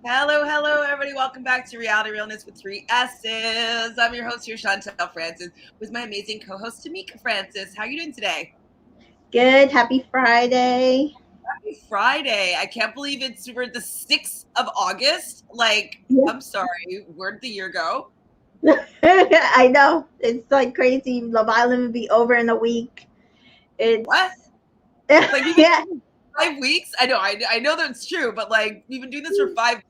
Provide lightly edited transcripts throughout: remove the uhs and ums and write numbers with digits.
Hello, hello, everybody. Welcome back to Realness with three S's. I'm your host here, Chantele Francis, with my amazing co-host, Tamika Francis. How are you doing today? Good. Happy Friday. Happy Friday. I can't believe we're the 6th of August. Yeah. I'm sorry. Where'd the year go? I know. It's like crazy. Love Island will be over in a week. What? It's We've been yeah. 5 weeks? I know that's true, but we've been doing this for 5 weeks.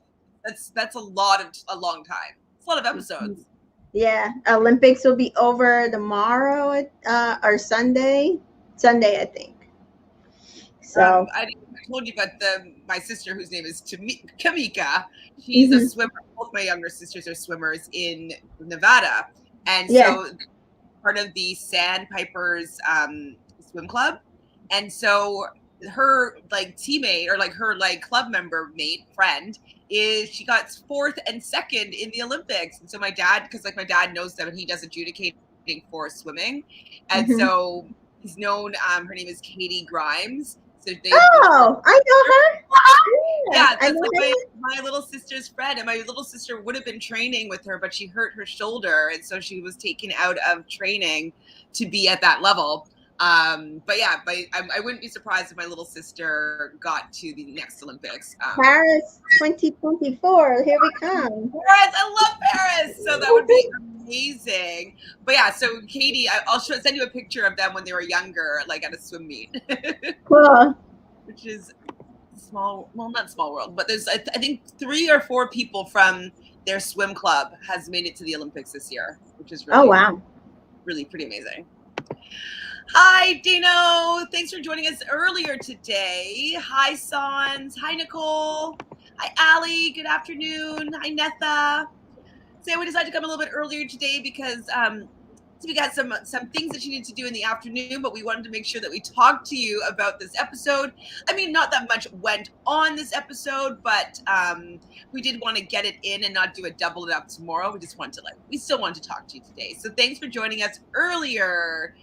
That's a long time. It's a lot of episodes. Yeah. Olympics will be over tomorrow or Sunday. Sunday, I think. So I told you about my sister, whose name is Tamika. She's a mhm. swimmer. Both my younger sisters are swimmers in Nevada, and Yeah. so part of the Sandpipers swim club, and so her teammate or her club member mate friend is she got fourth and second in the Olympics, and so my dad, because my dad knows them and he does adjudicating for swimming, and Mhm. so he's known. Her name is Katie Grimes. So they've been friends. Oh, I know her. Yeah, Yeah, I that's know my little sister's friend, and my little sister would have been training with her, but she hurt her shoulder, and so she was taken out of training to be at that level. But yeah, I wouldn't be surprised if my little sister got to the next Olympics. her. Paris 2024. Here we come. Paris, I love Paris, so that would be amazing. But yeah, so Katie, I'll send you a picture of them when they were younger, at a swim meet, Cool. which is small, well, not small world, but there's I think 3 or 4 people from their swim club has made it to the Olympics this year, which is Oh really, wow. really pretty amazing. Hi, Dino. Thanks for joining us earlier today. Hi, Sans. Hi, Nicole. Hi, Allie. Good afternoon. Hi, Netha. So we decided to come a little bit earlier today because so we got some things that you need to do in the afternoon, but we wanted to make sure that we talked to you about this episode. I mean, not that much went on this episode, but we did want to get it in and not do a double it up tomorrow. We just wanted to we still wanted to talk to you today. So thanks for joining us earlier.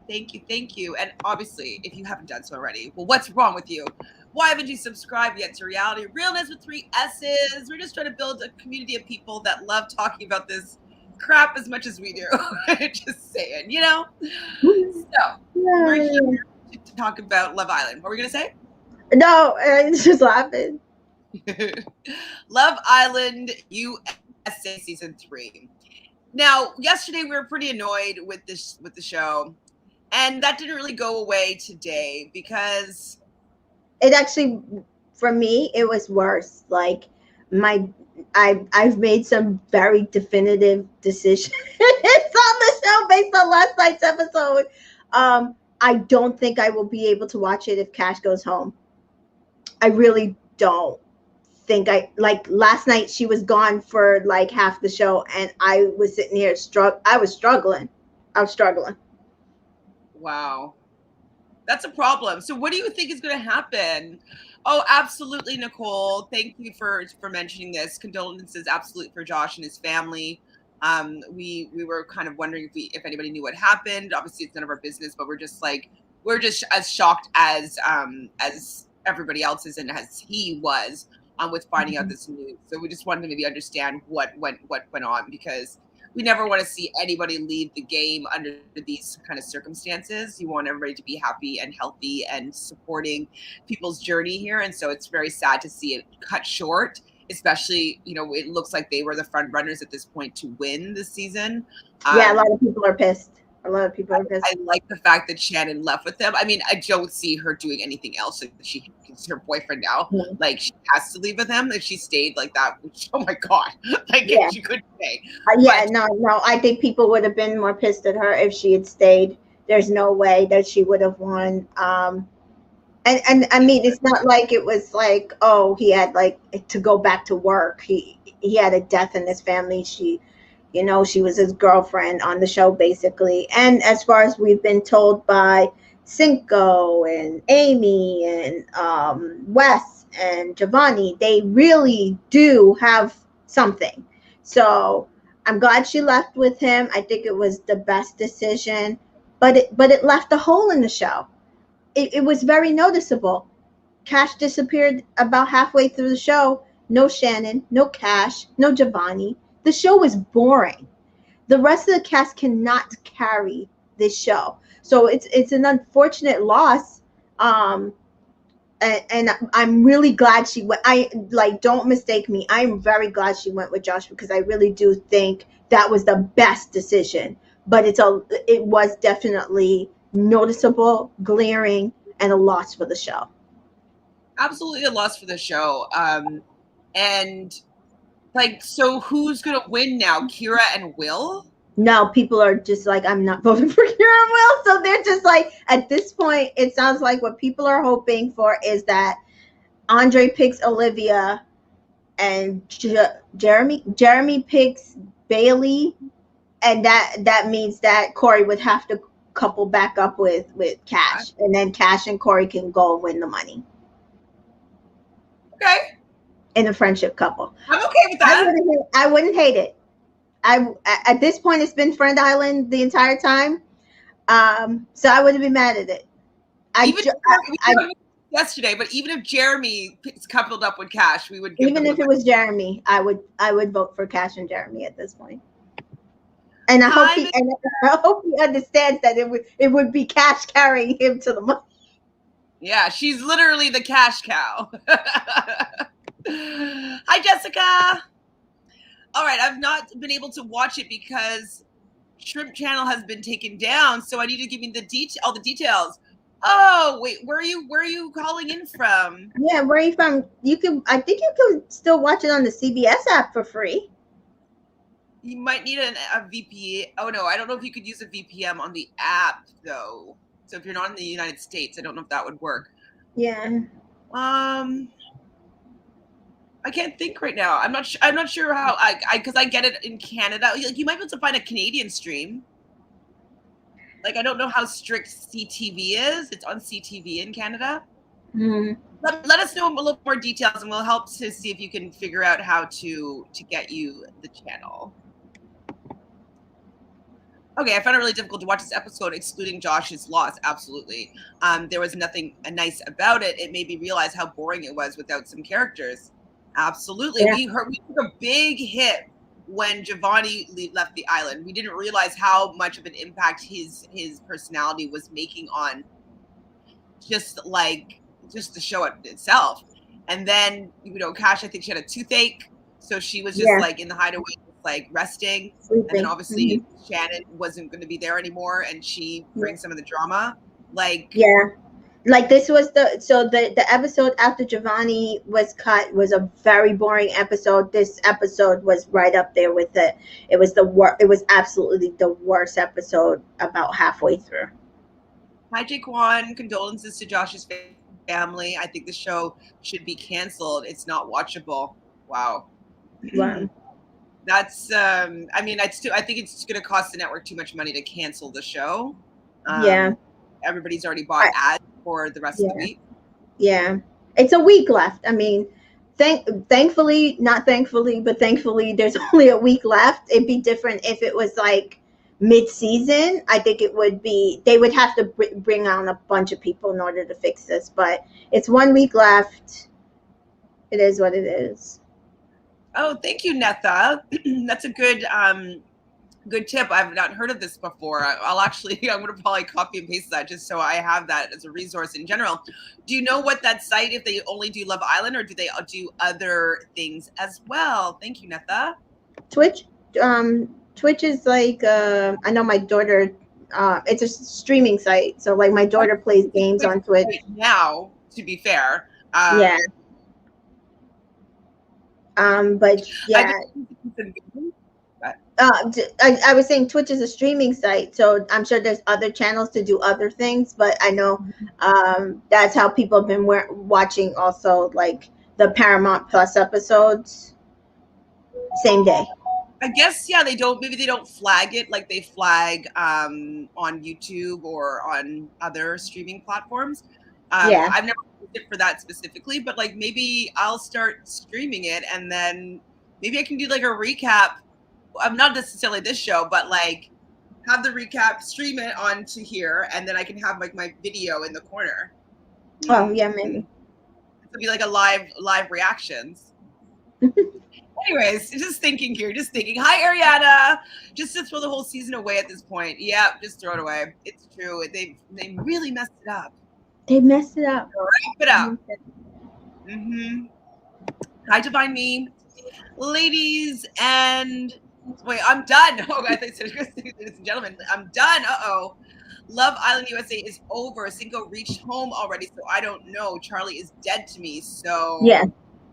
Thank you. And obviously, if you haven't done so already, well, what's wrong with you? Why haven't you subscribed yet to Realness with three S's? We're just trying to build a community of people that love talking about this crap as much as we do. Just saying, So, we're here to talk about Love Island. What were we going to say? No, it's just laughing. Love Island USA Season 3. Now, yesterday we were pretty annoyed with the show, and that didn't really go away today because It actually, for me, it was worse. Like my, I've made some very definitive decisions on the show based on last night's episode. I don't think I will be able to watch it if Cash goes home. I really don't think I like last night. She was gone for like half the show, and I was sitting here I was struggling. I was struggling. wow. That's a problem. So what do you think is going to happen? Oh, absolutely, Nicole. Thank you for mentioning this. Condolences, absolutely, for Josh and his family. We were kind of wondering if anybody knew what happened. Obviously, it's none of our business, but we're just as shocked as everybody else is and as he was with finding out this news. So we just wanted to maybe understand what went on, because we never want to see anybody leave the game under these kind of circumstances. You want everybody to be happy and healthy and supporting people's journey here. And so it's very sad to see it cut short, especially, it looks like they were the front runners at this point to win this season. Yeah, a lot of people are pissed. A lot of people are pissed. I like the fact that Shannon left with them. I mean, I don't see her doing anything else. Like, she's her boyfriend now. Mhm. Like, she has to leave with him. If she stayed like that, which, oh my God, Yeah. she couldn't stay. Yeah, But no. I think people would have been more pissed at her if she had stayed. There's no way that she would have won. And I mean, it's not like it was like, oh, he had like to go back to work. He had a death in his family. She was his girlfriend on the show basically. And as far as we've been told by Cinco and Amy and Wes and Giovanni, they really do have something. So I'm glad she left with him. I think it was the best decision, but it left a hole in the show. It was very noticeable. Cash disappeared about halfway through the show, no Shannon, no Cash, no Giovanni. The show is boring. The rest of the cast cannot carry this show. So it's an unfortunate loss. Um, and I'm really glad she went. I like, don't mistake me. I'm very glad she went with Josh because I really do think that was the best decision. But it was definitely noticeable, glaring, and a loss for the show. Absolutely a loss for the show. And like, so who's gonna win now? Kira and Will? Now people are just like, I'm not voting for Kira and Will. So they're just like, at this point, it sounds like what people are hoping for is that Andre picks Olivia and Jeremy picks Bailey, and that means that Corey would have to couple back up with Cash, and then Cash and Corey can go win the money. Okay. In a friendship couple. I'm okay with that. I wouldn't hate it. At this point, it's been Friend Island the entire time. So I wouldn't be mad at it. Yesterday, but even if Jeremy coupled up with Cash, we would even if it was Jeremy, I would vote for Cash and Jeremy at this point. And I hope he understands that it would be Cash carrying him to the money. Yeah, she's literally the cash cow. Hi, Jessica. All right, I've not been able to watch it because Shrimp Channel has been taken down, so I need to give me all the details. Oh, wait, where are you calling in from? Yeah, where are you from? I think you can still watch it on the CBS app for free. You might need a VPN. Oh no, I don't know if you could use a VPN on the app though. So if you're not in the United States, I don't know if that would work. Yeah. I can't think right now. I'm not sure how because I get it in Canada. Like, you might be able to find a Canadian stream. Like, I don't know how strict CTV is. It's on CTV in Canada. Mm-hmm. Let us know a little more details, and we'll help to see if you can figure out how to get you the channel. Okay, I found it really difficult to watch this episode, excluding Josh's loss. Absolutely. There was nothing nice about it. It made me realize how boring it was without some characters. Absolutely. Yeah. We took a big hit when Giovanni left the island. We didn't realize how much of an impact his personality was making on just the show itself. And then, Cash, I think she had a toothache, so she was just like in the hideaway, like resting. Sleeping. And then obviously Shannon wasn't going to be there anymore, and she brings some of the drama. Like this was the episode after Giovanni was cut was a very boring episode. This episode was right up there with it. It was it was absolutely the worst episode about halfway through. Hi, Jaquan. Condolences to Josh's family. I think the show should be canceled. It's not watchable. Wow. That's I think it's going to cost the network too much money to cancel the show. Everybody's already bought ads for the rest of the week. Yeah, it's a week left. I mean, thankfully, not thankfully, but thankfully, there's only a week left. It'd be different if it was like mid-season. I think it would be. They would have to bring on a bunch of people in order to fix this. But it's 1 week left. It is what it is. Oh, thank you, Netha. That's a good tip. I've not heard of this before. I'm going to probably copy and paste that just so I have that as a resource in general. Do you know what that site, if they only do Love Island, or do they do other things as well? Thank you, Netha. Twitch is like, I know my daughter, it's a streaming site. So like my daughter plays games on Twitch. Right now, to be fair. But yeah. I was saying Twitch is a streaming site, so I'm sure there's other channels to do other things, but I know that's how people have been watching also, like the Paramount Plus episodes same day. I guess, they don't flag it like they flag on YouTube or on other streaming platforms. I've never used it for that specifically, but like maybe I'll start streaming it, and then maybe I can do like a recap. I'm not necessarily this show, but like have the recap, stream it onto here, and then I can have like my video in the corner. Oh yeah, maybe it'll be like a live reactions. Anyways, just thinking here, just thinking. Hi, Ariana. Just to throw the whole season away at this point. Yeah, just throw it away. It's true. They really messed it up. They messed it up. Wrap it up. Mm-hmm. Hi, Divine Me. Ladies and... Wait, I'm done. Oh, I think ladies and gentlemen, I'm done. Uh-oh. Love Island USA is over. Cinco reached home already, so I don't know. Charlie is dead to me, so... Yeah.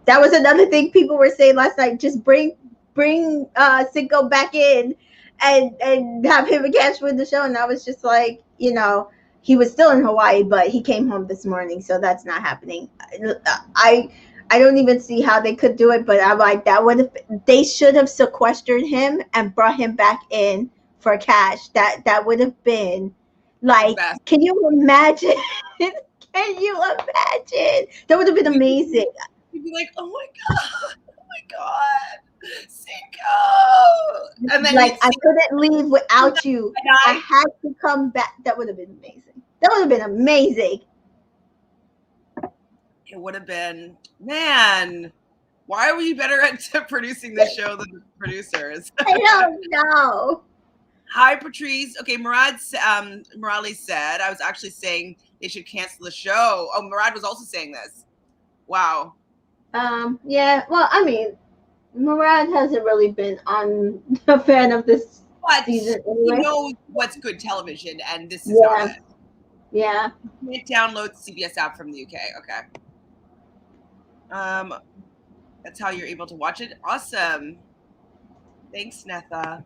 That was another thing people were saying last night. Just bring Cinco back in and have him and Cash win the show. And I was just like, he was still in Hawaii, but he came home this morning, so that's not happening. I don't even see how they could do it, but I'm like, they should have sequestered him and brought him back in for Cash. That would have been like, can you imagine? Can you imagine? That would have been amazing. You'd be like, oh my god, Cinco. And then like, I couldn't leave without you. I had to come back. That would have been amazing. That would have been amazing. It would have been, man, why are we better at producing this show than the producers? I don't know. Hi, Patrice. Okay, Morales said, I was actually saying they should cancel the show. Oh, Murad was also saying this. Wow. Yeah, well, I mean, Murad hasn't really been on a fan of this season anyway. He knows what's good television, and this is not it. Yeah. You can't download the CBS app from the UK. Okay. That's how you're able to watch it. Awesome. Thanks, Netha.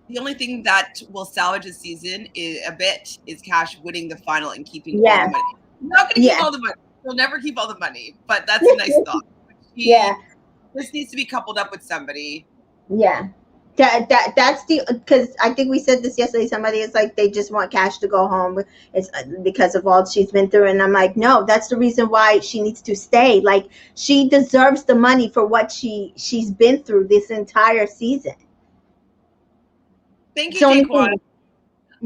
The only thing that will salvage a season is Cash winning the final and keeping all the money. He's not going to keep all the money. He'll never keep all the money, but that's a nice thought. This needs to be coupled up with somebody. Yeah. That's because I think we said this yesterday. Somebody is like, they just want Cash to go home. It's because of all she's been through. And I'm like, no, that's the reason why she needs to stay. Like, she deserves the money for what she's been through this entire season. Thank you, Jaquan.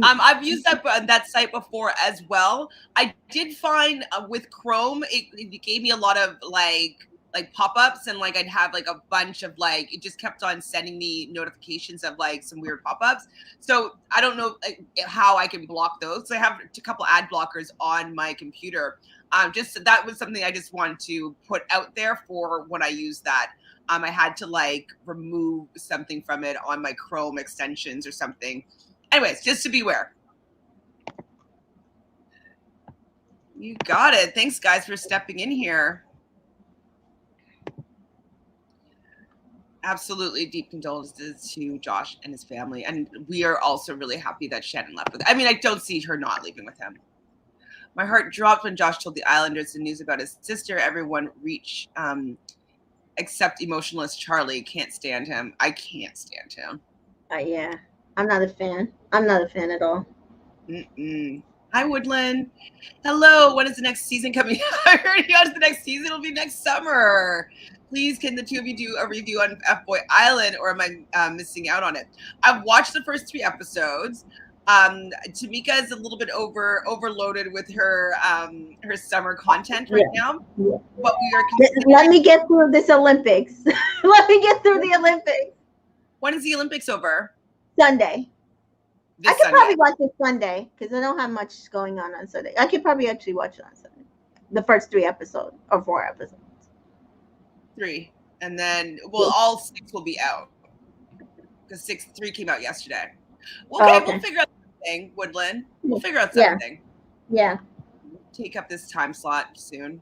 I've used that site before as well. I did find with Chrome, it gave me a lot of like pop-ups, and like I'd have like a bunch of like, it just kept on sending me notifications of like some weird pop-ups. So I don't know how I can block those. So I have a couple ad blockers on my computer. Just that was something I just wanted to put out there for when I use that. I had to like remove something from it on my Chrome extensions or something. Anyways, just to beware. You got it. Thanks, guys, for stepping in here. Absolutely deep condolences to Josh and his family. And we are also really happy that Shannon left with him. I mean, I don't see her not leaving with him. My heart dropped when Josh told the Islanders the news about his sister. Everyone reach, except emotionless Charlie. Can't stand him. I can't stand him. Yeah. I'm not a fan. I'm not a fan at all. Hi, Woodland. Hello. When is the next season coming? I heard you the next season. It'll be next summer. Please, can the two of you do a review on F-Boy Island, or am I missing out on it? I've watched the first 3 episodes. Tamika is a little bit overloaded with her summer content right now. Yeah. But we are. Let me get through this Olympics. Let me get through the Olympics. When is the Olympics over? Sunday. I could probably watch it Sunday because I don't have much going on Sunday. I could probably actually watch it on Sunday. The first 3 episodes or 4 episodes. 3, and then all 6 will be out because 3 came out yesterday. Okay, we'll figure out something, Woodland. We'll figure out something. Yeah. Take up this time slot soon.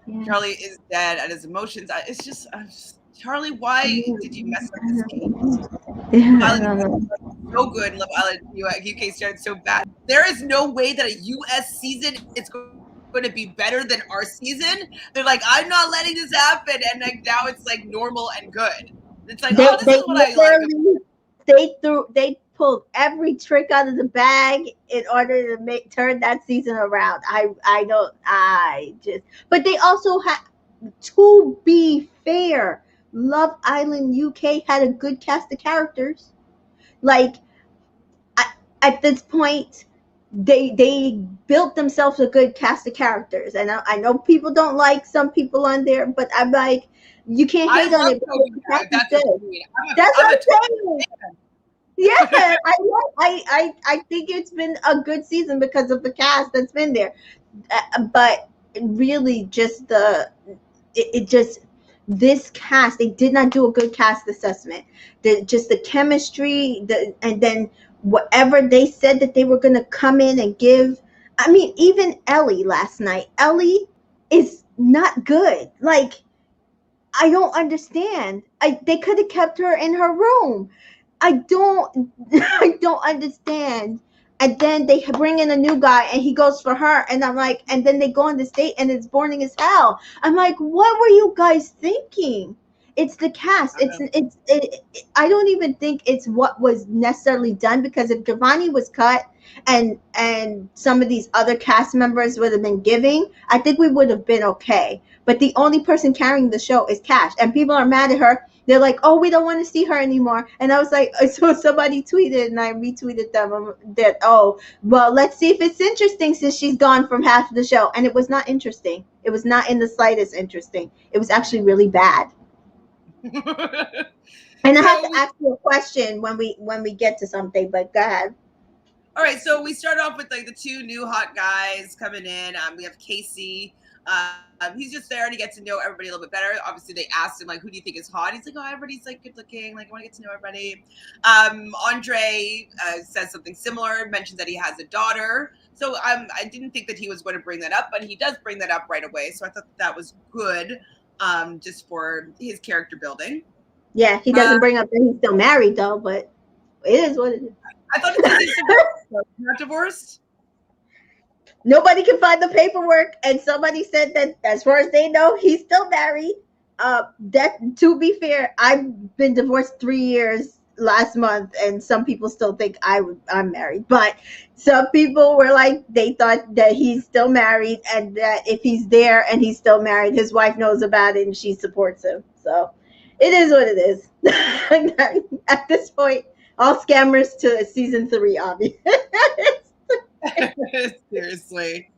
Yeah. Charlie is dead at his emotions. It's just Charlie, why did you mess up this game? So good. Love Island UK started so bad. There is no way that a US season is going to be better than our season. They're like, I'm not letting this happen, and like now it's like normal and good. It's like, this is what I like. They pulled every trick out of the bag in order to turn that season around. But they also had, to be fair, Love Island UK had a good cast of characters. Like, at this point, they built themselves a good cast of characters, and I know people don't like some people on there, but I'm like, you can't I hate on love it because Toby the Bad. cast is That's what good. you mean. That's I'm what a I'm saying. Yeah, Toby. I think it's been a good season because of the cast that's been there. But really, just it just this cast, they did not do a good cast assessment. Just the chemistry, and then whatever they said that they were going to come in and give. I mean, even Ellie last night. Ellie is not good. Like, I don't understand. They could have kept her in her room. I don't I don't understand. And then they bring in a new guy and he goes for her, and I'm like, and then they go on this date and it's boring as hell. I'm like, what were you guys thinking? It's the cast. I don't even think it's what was necessarily done, because if Giovanni was cut and some of these other cast members would have been giving, I think we would have been okay. But the only person carrying the show is Cash, and people are mad at her. They're like, "Oh, we don't want to see her anymore." And I was like, so somebody tweeted, and I retweeted them, that, "Oh, well, let's see if it's interesting since she's gone from half of the show." And it was not interesting. It was not in the slightest interesting. It was actually really bad. And I have to ask you a question when we get to something, but go ahead. All right, so we start off with like the two new hot guys coming in. We have Casey. He's just there to get to know everybody a little bit better. Obviously, they asked him like, "Who do you think is hot?" He's like, "Oh, everybody's like good looking. Like, I want to get to know everybody." Andre says something similar, mentions that he has a daughter. So I didn't think that he was going to bring that up, but he does bring that up right away. So I thought that was good, just for his character building. Yeah, he doesn't bring up that he's still married though, but it is what it is. I thought it said he's not divorced. Nobody can find the paperwork, and somebody said that as far as they know, he's still married. That, to be fair, I've been divorced 3 years last month, and some people still think I'm married. But some people were like, they thought that he's still married, and that if he's there and he's still married, his wife knows about it and she supports him. So it is what it is. At this point, all scammers to season 3, obviously. Seriously.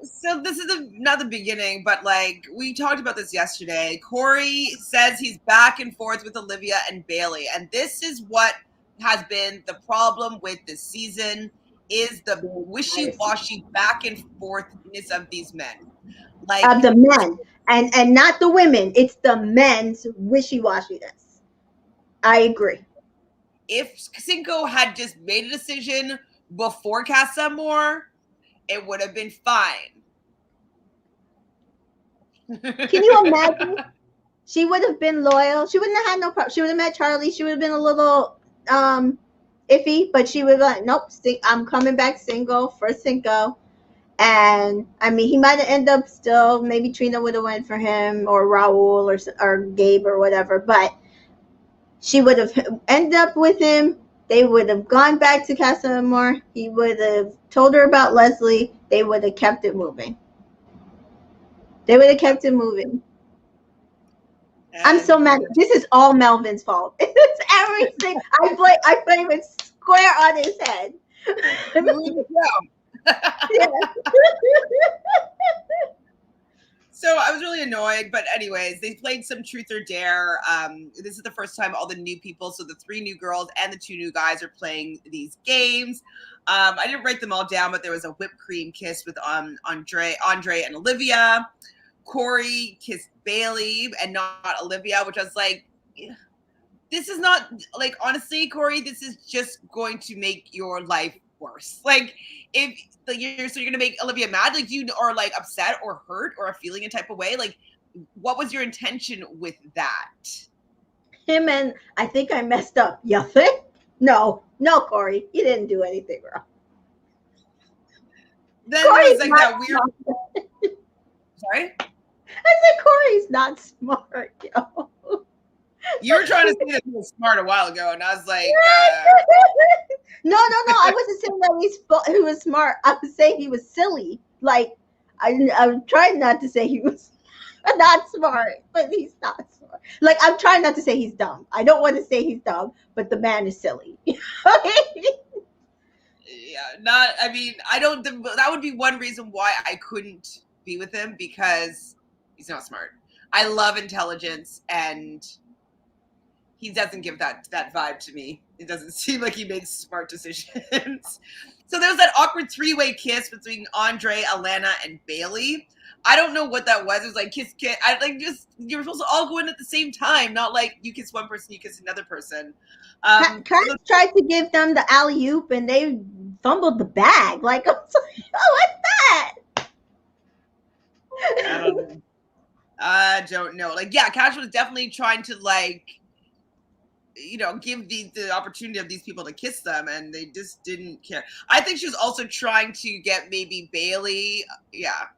So this is not the beginning, but like we talked about this yesterday. Corey says he's back and forth with Olivia and Bailey, and this is what has been the problem with this season, is the wishy-washy back and forthness of these men. Like, Of the men, and not the women. It's the men's wishy-washiness. I agree. if Cinco had just made a decision before Casa Amor, it would have been fine. Can you imagine? She would have been loyal. She wouldn't have had no problem. She would have met Charlie. She would have been a little iffy, but she would be like, "Nope, I'm coming back single for Cinco." And I mean, he might have ended up still. Maybe Trina would have went for him, or Raul, or Gabe, or whatever. But she would have ended up with him. They would have gone back to Casa Amor. He would have told her about Leslie. They would have kept it moving. They would have kept it moving. I'm so mad. This is all Melvin's fault. It's everything. I blame it square on his head. Yeah. So I was really annoyed, but anyways, they played some Truth or Dare. This is the first time all the new people, so the 3 new girls and the 2 new guys, are playing these games. I didn't write them all down, but there was a whipped cream kiss with Andre and Olivia. Corey kissed Bailey and not Olivia, which I was like, this is not, like, honestly, Corey, this is just going to make your life worse. Like, if you're gonna make Olivia mad, like, you are like upset or hurt or feeling a type of way, like, what was your intention with that? Him and I think I messed up. You think? No, Corey, you didn't do anything wrong. Then Corey's there was like that weird. Sorry? I said Corey's not smart, yo. You were trying to say that he was smart a while ago, and I was like, No. I wasn't saying that he was smart. I was saying he was silly. Like, I'm trying not to say he was not smart, but he's not smart. Like, I'm trying not to say he's dumb. I don't want to say he's dumb, but the man is silly. not. I mean, I don't. That would be one reason why I couldn't be with him, because he's not smart. I love intelligence, and he doesn't give that vibe to me. It doesn't seem like he makes smart decisions. So there was that awkward three-way kiss between Andre, Alana, and Bailey. I don't know what that was. It was like kiss. I like just you were supposed to all go in at the same time, not like you kiss one person, you kiss another person. Kurt tried to give them the alley oop, and they fumbled the bag. Like, I'm like, oh, what's that? I don't know. Like, yeah, Cash was definitely trying to like, give the opportunity of these people to kiss them, and they just didn't care. I think she was also trying to get maybe Bailey,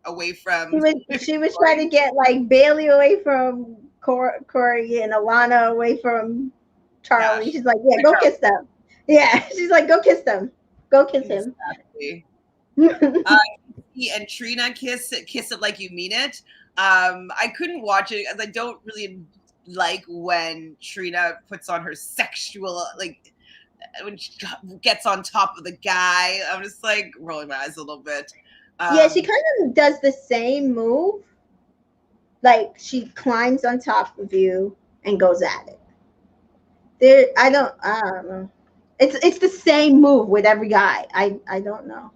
away from. She was trying to get like Bailey away from Corey and Alana away from Charlie. She's like, yeah, go kiss them. Yeah, she's like, go kiss them. Go kiss him. And Trina kiss it like you mean it. I couldn't watch it as I don't really like when Trina puts on her sexual, like when she gets on top of the guy. I'm just like rolling my eyes a little bit. Yeah, she kind of does the same move. Like she climbs on top of you and goes at it. I don't know. It's the same move with every guy. I don't know.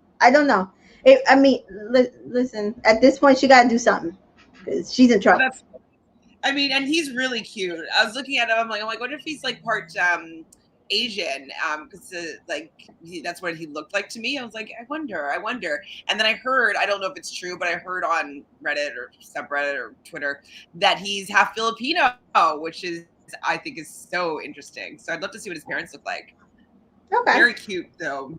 Listen. At this point, she got to do something because she's in trouble. And he's really cute. I was looking at him. I'm like, I wonder if he's like part Asian, because that's what he looked like to me. I was like, I wonder. And then I heard, I don't know if it's true, but I heard on Reddit or subreddit or Twitter that he's half Filipino, which is I think is so interesting. So I'd love to see what his parents look like. Okay. Very cute though.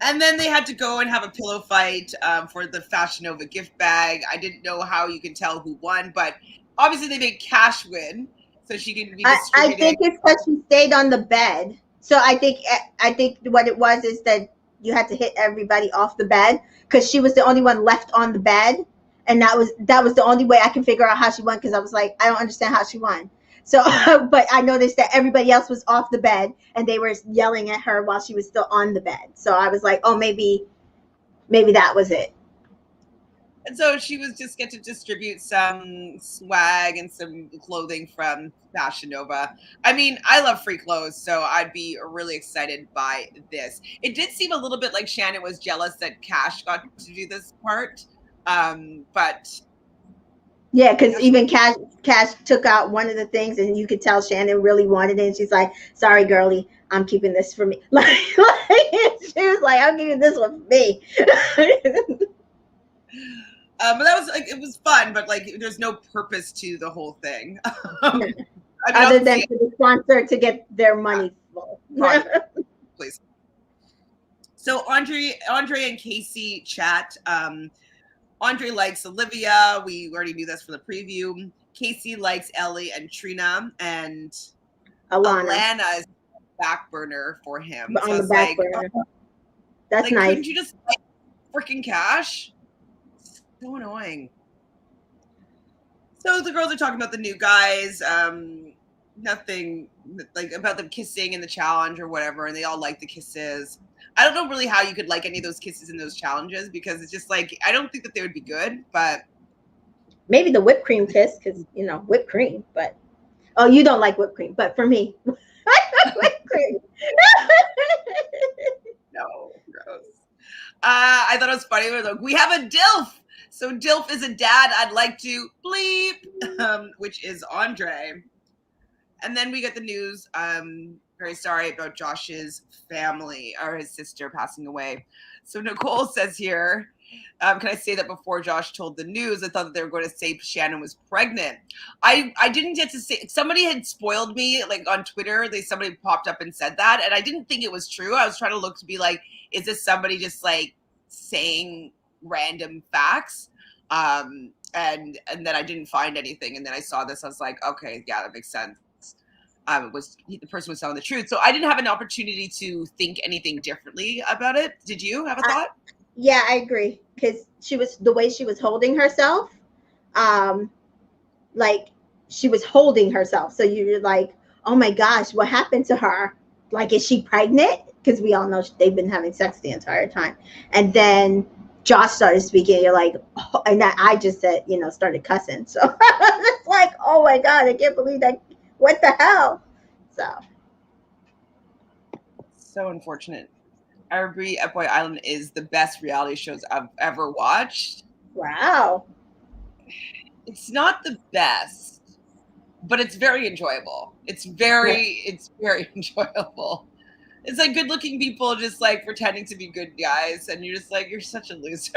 And then they had to go and have a pillow fight for the Fashion Nova gift bag. I didn't know how you could tell who won, but obviously they made Cash win, so she can be distributed. I think it's because she stayed on the bed. So I think what it was is that you had to hit everybody off the bed because she was the only one left on the bed, and that was the only way I can figure out how she won, because I was like, I don't understand how she won. So, but I noticed that everybody else was off the bed and they were yelling at her while she was still on the bed. So I was like, oh, maybe that was it. And so she was just get to distribute some swag and some clothing from Fashion Nova. I mean, I love free clothes, so I'd be really excited by this. It did seem a little bit like Shannon was jealous that Cash got to do this part, but. Yeah, because even Cash took out one of the things, and you could tell Shannon really wanted it. And she's like, "Sorry, girlie, I'm keeping this for me." Like she was like, "I'm keeping this one for me." But that was like, it was fun, but like there's no purpose to the whole thing. Other than for the sponsor to get their money full. Please. So Andre and Casey chat. Andre likes Olivia. We already knew this from the preview. Casey likes Ellie and Trina, and Alana is back burner for him. On the back burner. That's nice. Couldn't you just like freaking Cash? So annoying. So the girls are talking about the new guys. Nothing like about them kissing in the challenge or whatever, and they all like the kisses. I don't know really how you could like any of those kisses in those challenges, because it's just like, I don't think that they would be good, but. Maybe the whipped cream kiss, because, whipped cream, but. Oh, you don't like whipped cream, but for me, I like whipped cream. No, gross. I thought it was funny. Like, we have a DILF. So DILF is a dad I'd like to bleep, which is Andre. And then we get the news. Very sorry about Josh's family, or his sister passing away. So Nicole says here, can I say that before Josh told the news, I thought that they were going to say Shannon was pregnant. I didn't get to say, somebody had spoiled me, like on Twitter, somebody popped up and said that, and I didn't think it was true. I was trying to look to be like, is this somebody just like saying random facts? And then I didn't find anything, and then I saw this, I was like, okay, yeah, that makes sense. The person was telling the truth. So I didn't have an opportunity to think anything differently about it. Did you have a thought? Yeah, I agree. Because the way she was holding herself, like she was holding herself. So you're like, oh my gosh, what happened to her? Like, is she pregnant? because we all know they've been having sex the entire time. And then Josh started speaking. You're like, oh, and I just said, started cussing. So it's like, oh my god, I can't believe that. What the hell? So unfortunate. I agree. F-Boy Island is the best reality shows I've ever watched. Wow. It's not the best, but it's very enjoyable. It's very enjoyable. It's like good looking people just like pretending to be good guys, and you're just like, you're such a loser.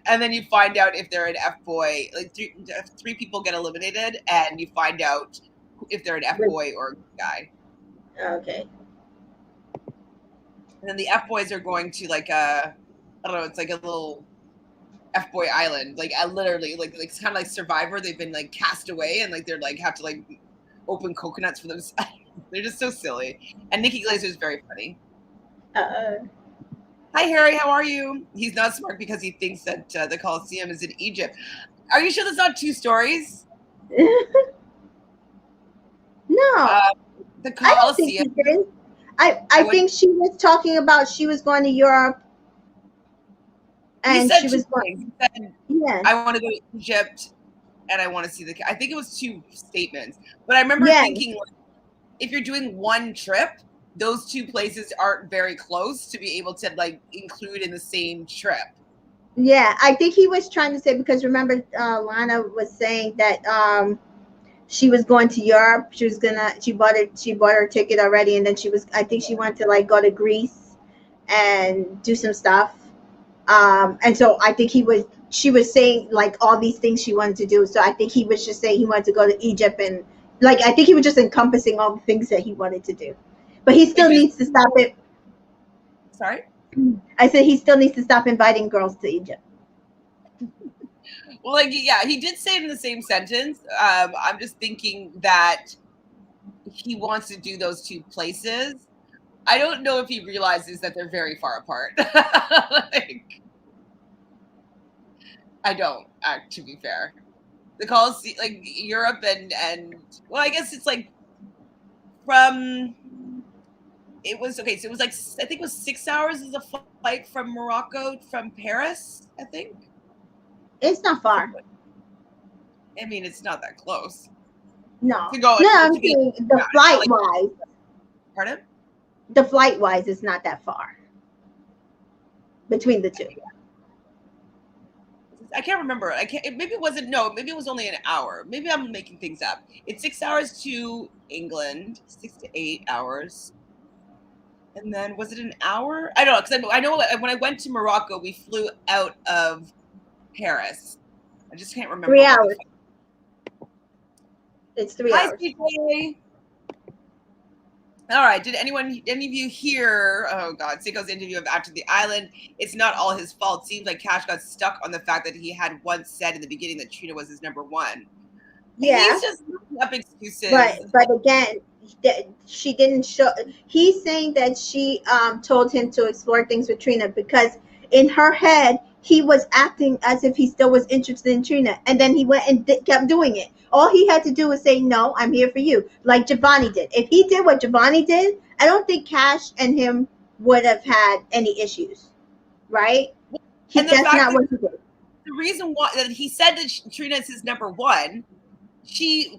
And then you find out if they're an F-boy. Like three people get eliminated, and you find out if they're an F-boy or a good guy. Okay. And then the F-boys are going to like I don't know, it's like a little F-boy island. Like literally, like it's kind of like Survivor. They've been like cast away, and like they're like have to like open coconuts for themselves. They're just so silly. And Nikki Glaser is very funny. Hi, Harry. How are you? He's not smart because he thinks that the Colosseum is in Egypt. Are you sure there's not two stories? No. The Colosseum. I think she was talking about she was going to Europe. And she was going. Yeah. I want to go to Egypt, and I want to see I think it was two statements. But I remember thinking, like, if you're doing one trip, those two places aren't very close to be able to like include in the same trip. Yeah, I think he was trying to say, because remember, Lana was saying that she was going to Europe. She bought her ticket already, and then I think she wanted to like go to Greece and do some stuff. And so I think she was saying like all these things she wanted to do. So I think he was just saying he wanted to go to Egypt, and like I think he was just encompassing all the things that he wanted to do. But he still needs to stop it. Sorry? I said he still needs to stop inviting girls to Egypt. Well, like, yeah, he did say it in the same sentence. I'm just thinking that he wants to do those two places. I don't know if he realizes that they're very far apart. Like, I don't, to be fair. The Colosseum, like Europe and well, I guess it's like it was like, I think it was 6 hours is a flight from Morocco, from Paris, I think. It's not far. I mean, it's not that close. No. I'm saying the flight wise. Pardon? The flight wise is not that far between the two. I can't remember. Maybe it wasn't. No, maybe it was only an hour. Maybe I'm making things up. It's 6 hours to England, 6 to 8 hours. And then was it an hour? I don't know, because I know when I went to Morocco, we flew out of Paris. I just can't remember. 3 hours. It's 3 hours. Hi, CJ. All right. Did any of you hear? Oh God, Cinco's interview of After the Island. It's not all his fault. Seems like Cash got stuck on the fact that he had once said in the beginning that Trina was his number one. Yeah, he's just making up excuses. But again, she didn't show. He's saying that she told him to explore things with Trina because in her head he was acting as if he still was interested in Trina, and then he went and kept doing it. All he had to do was say, "No, I'm here for you," like Giovanni did. If he did what Giovanni did, I don't think Cash and him would have had any issues, right? That's not what he did. The reason why that he said that Trina is his number one,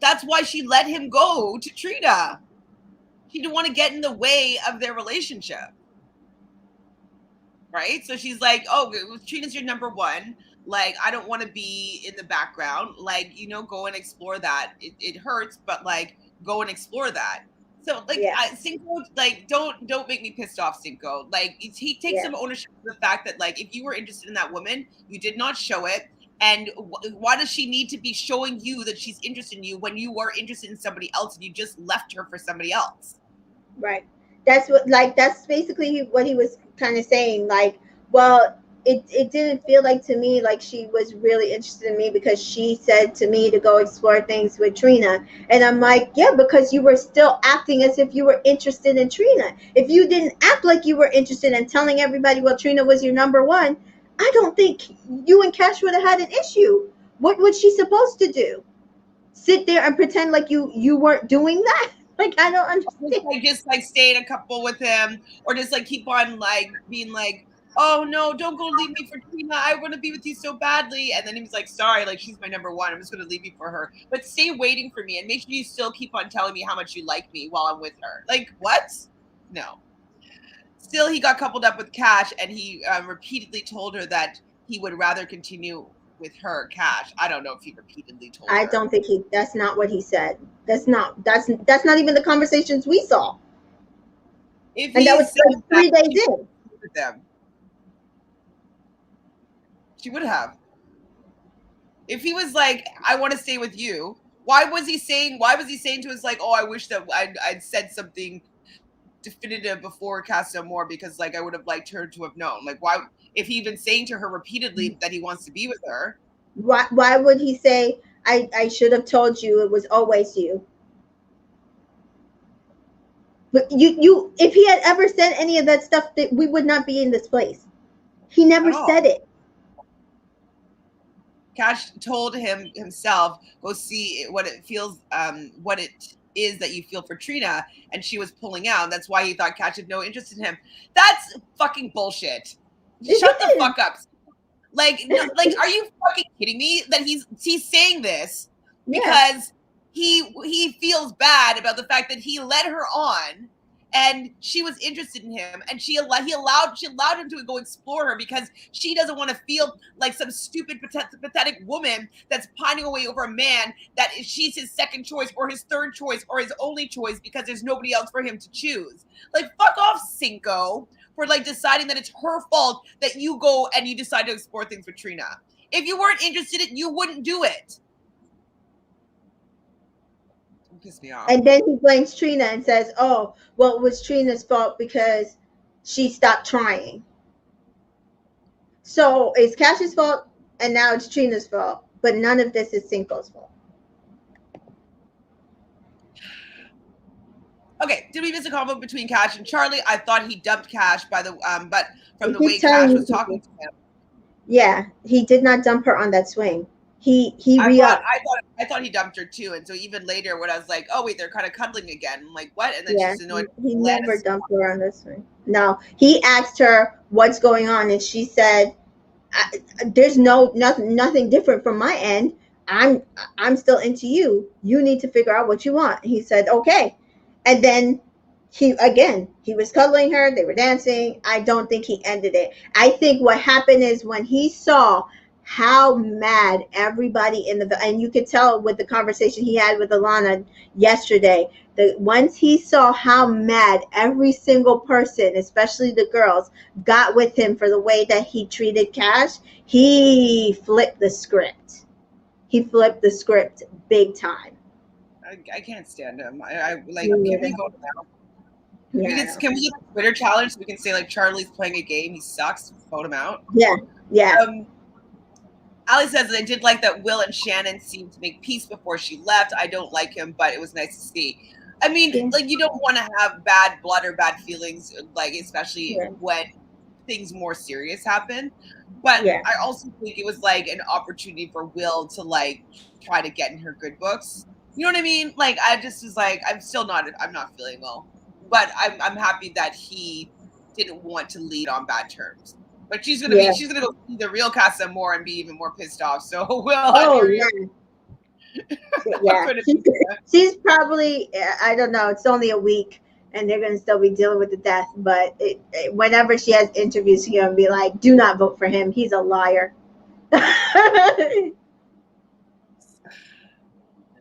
that's why she let him go to Trina. She didn't want to get in the way of their relationship. Right? So she's like, oh, Trina's your number one. Like, I don't want to be in the background. Like, go and explore that. It hurts, but like, go and explore that. So like, Cinco, like, don't make me pissed off, Cinco. Like, he takes some ownership of the fact that like, if you were interested in that woman, you did not show it. And why does she need to be showing you that she's interested in you when you were interested in somebody else and you just left her for somebody else? Right. That's basically what he was kind of saying. Like, well, it didn't feel like to me like she was really interested in me because she said to me to go explore things with Trina. And I'm like, yeah, because you were still acting as if you were interested in Trina. If you didn't act like you were interested in telling everybody, well, Trina was your number one, I don't think you and Cash would have had an issue. What was she supposed to do? Sit there and pretend like you weren't doing that? Like, I don't understand. Just like stay in a couple with him, or just like keep on like being like, oh no, don't go leave me for Trina. I want to be with you so badly. And then he was like, sorry, like she's my number one. I'm just going to leave you for her. But stay waiting for me and make sure you still keep on telling me how much you like me while I'm with her. Like, what? No. Still, he got coupled up with Cash, and he repeatedly told her that he would rather continue with her, Cash. I don't know if he repeatedly told her. I don't think that's not what he said. That's not even the conversations we saw. If And that was like 3 days in. With them. She would have. If he was like, I want to stay with you, why was he saying to us like, oh, I wish that I'd said something definitive before Casa Amor, because like I would have liked her to have known. Like, why, if he been saying to her repeatedly that he wants to be with her, why would he say, I should have told you it was always you? But you if he had ever said any of that stuff, that we would not be in this place. He never said it. Cash told him himself, go see what it feels, what it is that you feel for Trina, and she was pulling out. That's why he thought Cash had no interest in him. That's fucking bullshit. Shut the fuck up. Like, are you fucking kidding me? That he's saying this because he feels bad about the fact that he led her on, and she was interested in him, and she allowed him to go explore her because she doesn't want to feel like some stupid pathetic woman that's pining away over a man that she's his second choice or his third choice or his only choice because there's nobody else for him to choose. Like, fuck off, Cinco, for like deciding that it's her fault that you go and you decide to explore things with Trina. If you weren't interested in it, you wouldn't do it. Don't piss me off. And then he blames Trina and says, oh, well, it was Trina's fault because she stopped trying. So it's Cash's fault, and now it's Trina's fault, but none of this is Cinco's fault. Okay, did we miss a combo between Cash and Charlie? I thought he dumped Cash by the but from the way Cash was talking to him. Yeah, he did not dump her on that swing. I thought he dumped her too, and so even later when I was like, oh wait, they're kind of cuddling again. I'm like, what? And then she's annoyed. He never dumped her on this swing. No, he asked her what's going on, and she said, "There's nothing different from my end. I'm still into you. You need to figure out what you want." He said, "Okay," and then he was cuddling her. They were dancing. I don't think he ended it. I think what happened is when he saw how mad everybody and you could tell with the conversation he had with Alana yesterday, that once he saw how mad every single person, especially the girls, got with him for the way that he treated Cash, he flipped the script. He flipped the script big time. I can't stand him. I like, can we go now? Can we get a Twitter challenge so we can say like Charlie's playing a game, he sucks, vote him out? Yeah. Ali says, I did like that Will and Shannon seemed to make peace before she left. I don't like him, but it was nice to see. I mean, like, you don't want to have bad blood or bad feelings, like, especially when things more serious happen. But I also think it was like an opportunity for Will to like try to get in her good books. You know what I mean? Like, I just was like, I'm not feeling well. But I'm happy that he didn't want to lead on bad terms. But she's gonna go see the real Casa Amor and be even more pissed off. So she's probably, I don't know, it's only a week and they're gonna still be dealing with the death. But whenever she has interviews, she's gonna be like, "Do not vote for him. He's a liar."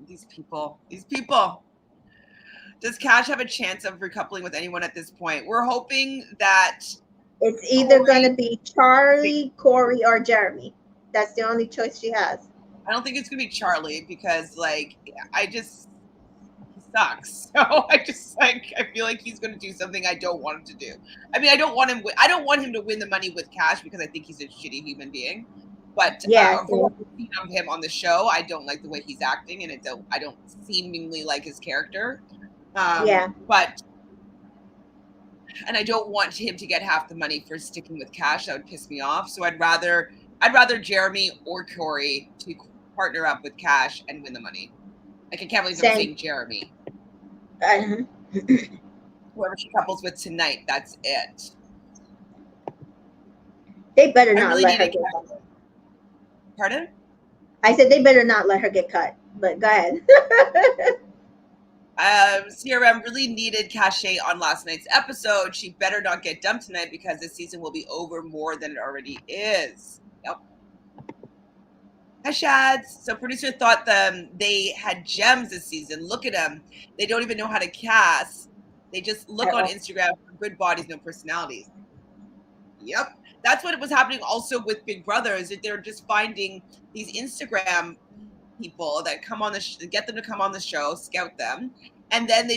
These people. Does Cash have a chance of recoupling with anyone at this point? We're hoping that it's either going to be Charlie, Corey, or Jeremy. That's the only choice she has. I don't think it's going to be Charlie because, like, he sucks. So I feel like he's going to do something I don't want him to do. I mean, I don't want him to win the money with Cash because I think he's a shitty human being. But for what we've seen of him on the show, I don't like the way he's acting, and I don't seemingly like his character. But. And I don't want him to get half the money for sticking with Cash. That would piss me off. So I'd rather Jeremy or Corey to partner up with Cash and win the money. Like, I can't believe I'm saying Jeremy. Uh, Whoever she couples with tonight, that's it. they better I not really let need her a get cut. pardon. I said they better not let her get cut. But go ahead. CRM really needed Cashay on last night's episode. She better not get dumped tonight because this season will be over more than it already is. Yep. Hi, Shads. So producer thought they had gems this season. Look at them. They don't even know how to cast. They just look on Instagram for good bodies, no personalities. Yep. That's what was happening also with Big Brother, is that they're just finding these Instagram people that come on the get them to come on the show, scout them, and then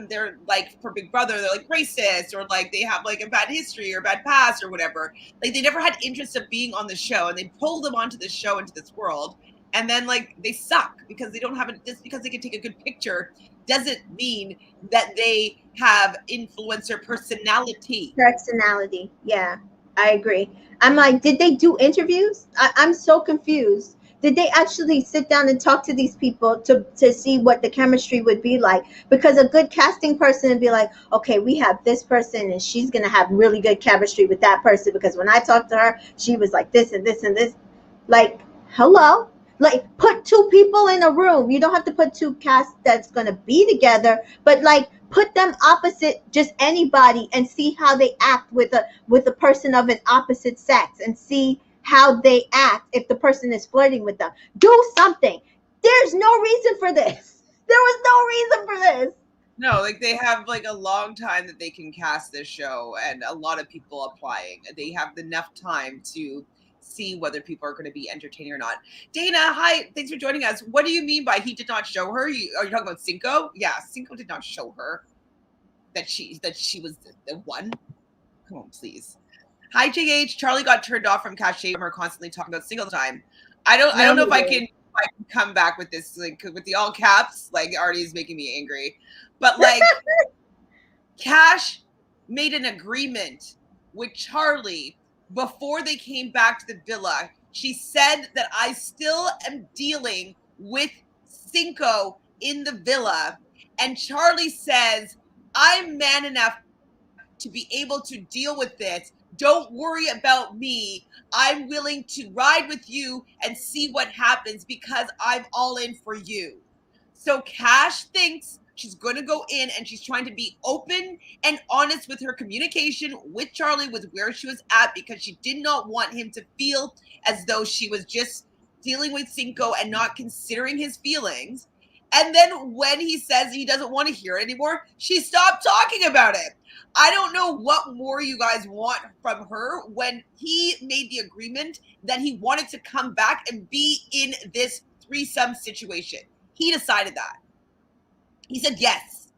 they're like, for Big Brother, they're like racist, or like they have like a bad history or bad past or whatever. Like they never had interest of being on the show, and they pull them onto the show, into this world, and then like they suck because they don't have it. Just because they can take a good picture doesn't mean that they have influencer personality. Personality. Yeah, I agree. I'm like, did they do interviews? I'm so confused. Did they actually sit down and talk to these people to see what the chemistry would be like? Because a good casting person would be like, okay, we have this person and she's gonna have really good chemistry with that person because when I talked to her, she was like this and this and this. Like, hello? Like, put two people in a room. You don't have to put two casts that's gonna be together, but like put them opposite just anybody and see how they act with a person of an opposite sex and see how they act if the person is flirting with them. Do something. There's no reason for this. There was no reason for this. No, like they have like a long time that they can cast this show, and a lot of people applying. They have enough time to see whether people are going to be entertaining or not. Dana, hi, thanks for joining us. What do you mean by he did not show her? Are you talking about Cinco? Yeah, Cinco did not show her that she was the one. Come on, please. Hi, JH. Charlie got turned off from Cashay from her constantly talking about single time. I don't know if I can come back with this, like with the all caps. Like already is making me angry, but like Cash made an agreement with Charlie before they came back to the villa. She said that I still am dealing with Cinco in the villa, and Charlie says I'm man enough to be able to deal with this. Don't worry about me. I'm willing to ride with you and see what happens because I'm all in for you. So Cash thinks she's going to go in and she's trying to be open and honest with her communication with Charlie, with where she was at, because she did not want him to feel as though she was just dealing with Cinco and not considering his feelings. And then when he says he doesn't want to hear it anymore, she stopped talking about it. I don't know what more you guys want from her when he made the agreement that he wanted to come back and be in this threesome situation. He decided that. He said, yes,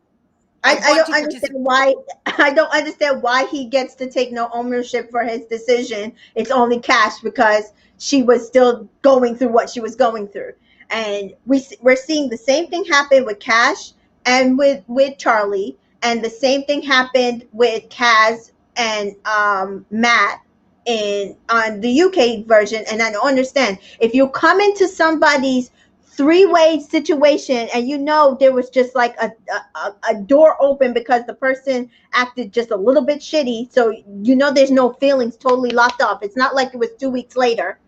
I want don't to understand participate. why. I don't understand why he gets to take no ownership for his decision. It's only Cash because she was still going through what she was going through, and we're seeing the same thing happen with Cash and with Charlie, and the same thing happened with Kaz and Matt in on the UK version. And I don't understand if you come into somebody's three-way situation and you know there was just like a door open because the person acted just a little bit shitty, so you know there's no feelings totally locked off, it's not like it was 2 weeks later,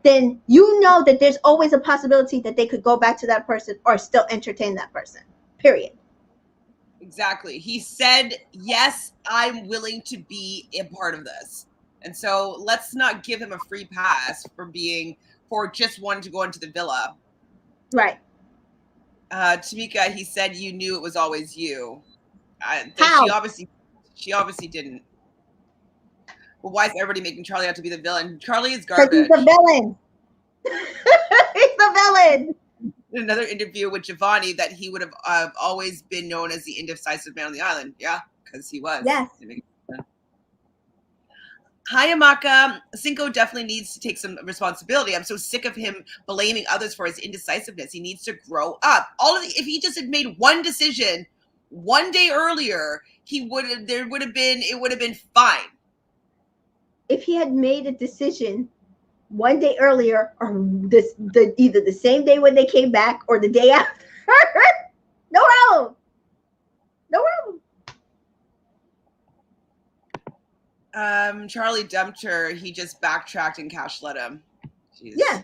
then you know that there's always a possibility that they could go back to that person or still entertain that person, period. Exactly. He said, yes, I'm willing to be a part of this. And so let's not give him a free pass for just wanting to go into the villa. Right. Tamika, he said you knew it was always you. How? She obviously didn't. Well, why is everybody making Charlie out to be the villain? Charlie is Because he's the garbage. villain. He's the villain. In another interview with Giovanni, that he would have always been known as the indecisive man on the island. Yeah, because he was. Yes. Hi, Amaka. Cinco definitely needs to take some responsibility. I'm so sick of him blaming others for his indecisiveness. He needs to grow up. If he just had made one decision one day earlier, it would have been fine. If he had made a decision one day earlier, or either the same day when they came back or the day after, no problem. No problem. Charlie dumped her. He just backtracked and Cash let him. Jeez. Yeah.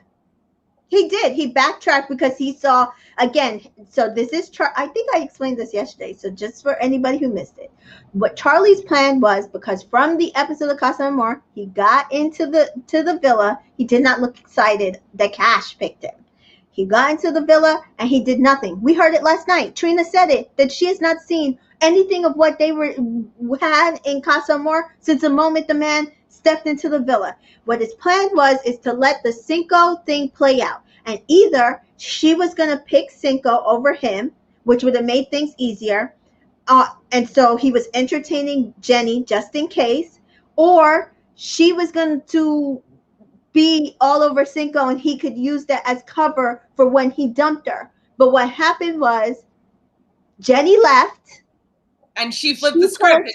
He did. He backtracked because he saw again. So this is. I think I explained this yesterday. So just for anybody who missed it, what Charlie's plan was, because from the episode of Casa Amor, he got into the villa. He did not look excited that Cash picked him. He got into the villa and he did nothing. We heard it last night. Trina said it, that she has not seen anything of what they had in Casa Amor since the moment the man stepped into the villa. What his plan was is to let the Cinco thing play out. And either she was going to pick Cinco over him, which would have made things easier. And so he was entertaining Jenny just in case. Or she was going to be all over Cinco and he could use that as cover for when he dumped her. But what happened was Jenny left. And she flipped the script.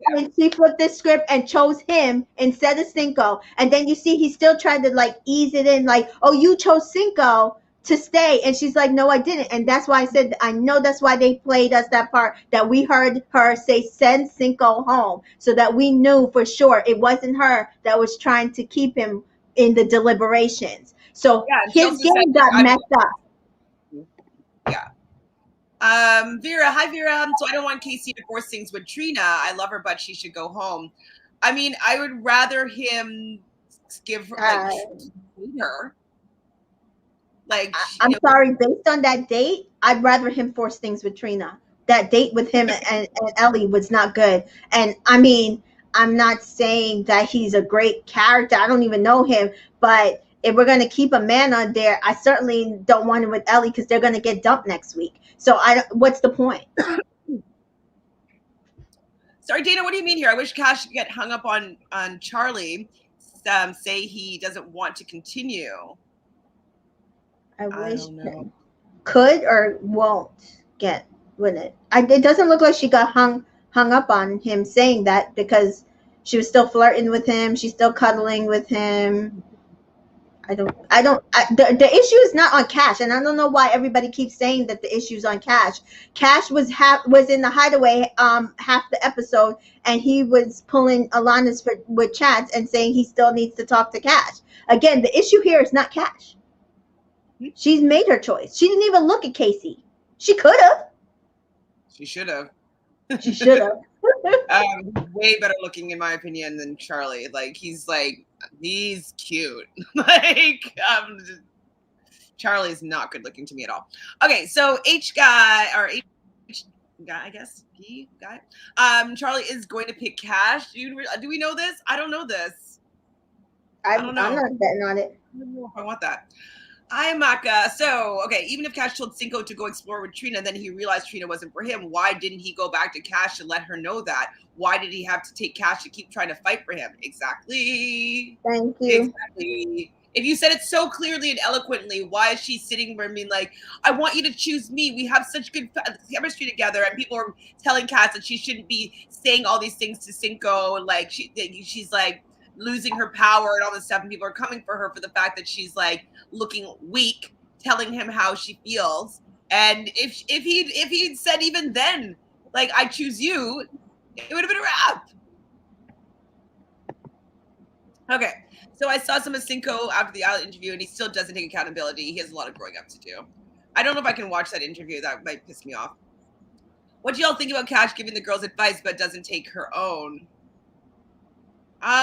And she flipped the script and chose him instead of Cinco. And then you see he still tried to like ease it in, like, oh, you chose Cinco to stay. And she's like, no, I didn't. And that's why I said, I know that's why they played us that part, that we heard her say, send Cinco home, so that we knew for sure it wasn't her that was trying to keep him in the deliberations. So his game got messed up. Yeah. Vera, hi Vera. So I don't want Casey to force things with Trina. I love her, but she should go home. I mean, I would rather him give her her. Like, I'm sorry, based on that date, I'd rather him force things with Trina. That date with him and Ellie was not good. And I mean, I'm not saying that he's a great character. I don't even know him, but if we're going to keep a man on there, I certainly don't want him with Ellie because they're going to get dumped next week. So what's the point? Sorry, Dana, what do you mean here? I wish Cash could get hung up on Charlie, say he doesn't want to continue. I wish could or won't get with it. It doesn't look like she got hung up on him saying that, because she was still flirting with him. She's still cuddling with him. The issue is not on Cash, and I don't know why everybody keeps saying that the issue is on Cash. Cash was in the hideaway half the episode, and he was pulling Alanis with chats and saying he still needs to talk to Cash. Again, the issue here is not Cash. She's made her choice. She didn't even look at Casey. She could have. She should have. She should have. Way better looking, in my opinion, than Charlie. Like, he's cute. Charlie's not good looking to me at all. Okay, so H guy, I guess, P guy. Charlie is going to pick Cash. Do we know this? I don't know this. I don't know. I'm not betting on it. I don't know if I want that. Hi, Maka. So, okay, even if Cash told Cinco to go explore with Trina, then he realized Trina wasn't for him. Why didn't he go back to Cash and let her know that? Why did he have to take Cash to keep trying to fight for him? Exactly. Thank you. Exactly. If you said it so clearly and eloquently, why is she sitting there being like, I want you to choose me. We have such good chemistry together. And people are telling Cash that she shouldn't be saying all these things to Cinco. Like, she's like, losing her power and all this stuff, and people are coming for her for the fact that she's like looking weak, telling him how she feels. And if he'd said even then, like, I choose you, it would have been a wrap. Okay, so I saw some of Cinco after the outlet interview, and he still doesn't take accountability. He has a lot of growing up to do. I don't know if I can watch that interview. That might piss me off. What do y'all think about Cash giving the girls advice but doesn't take her own?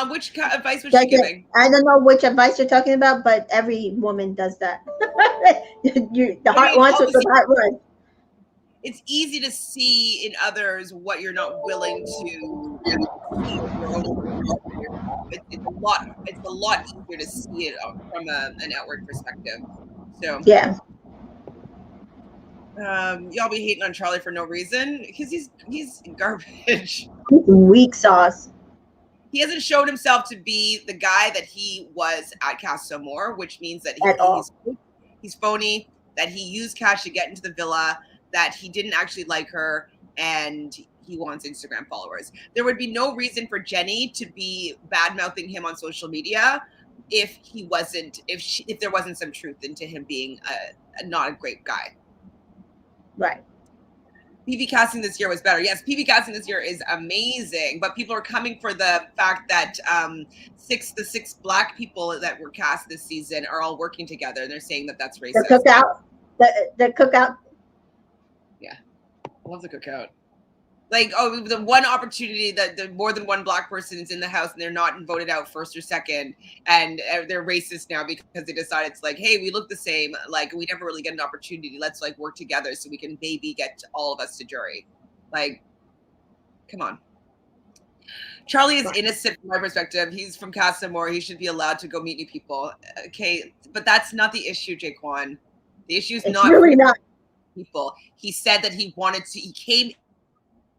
Which advice was she giving? I don't know which advice you're talking about, but every woman does that. The heart wants what the heart runs. It's easy to see in others what you're not willing to see. It's a lot easier to see it from an outward perspective. So yeah. Y'all be hating on Charlie for no reason because he's garbage. He's weak sauce. He hasn't shown himself to be the guy that he was at Casa Amor, which means that he's phony, that he used Cash to get into the villa, that he didn't actually like her, and he wants Instagram followers. There would be no reason for Jenny to be bad-mouthing him on social media if there wasn't some truth into him being not a great guy. Right. PV casting this year was better. Yes, PV casting this year is amazing, but people are coming for the fact that the six black people that were cast this season are all working together, and they're saying that that's racist. The cookout, the cookout. Yeah, I love the cookout. Like, oh, the one opportunity that the more than one black person is in the house and they're not voted out first or second, and they're racist now because they decided it's like, hey, we look the same, like we never really get an opportunity. Let's like work together so we can maybe get all of us to jury. Like, come on. Charlie is innocent from my perspective. He's from Casa Amor. He should be allowed to go meet new people. Okay, but that's not the issue, Jaquan. The issue is not really not people. He said that he wanted to. He came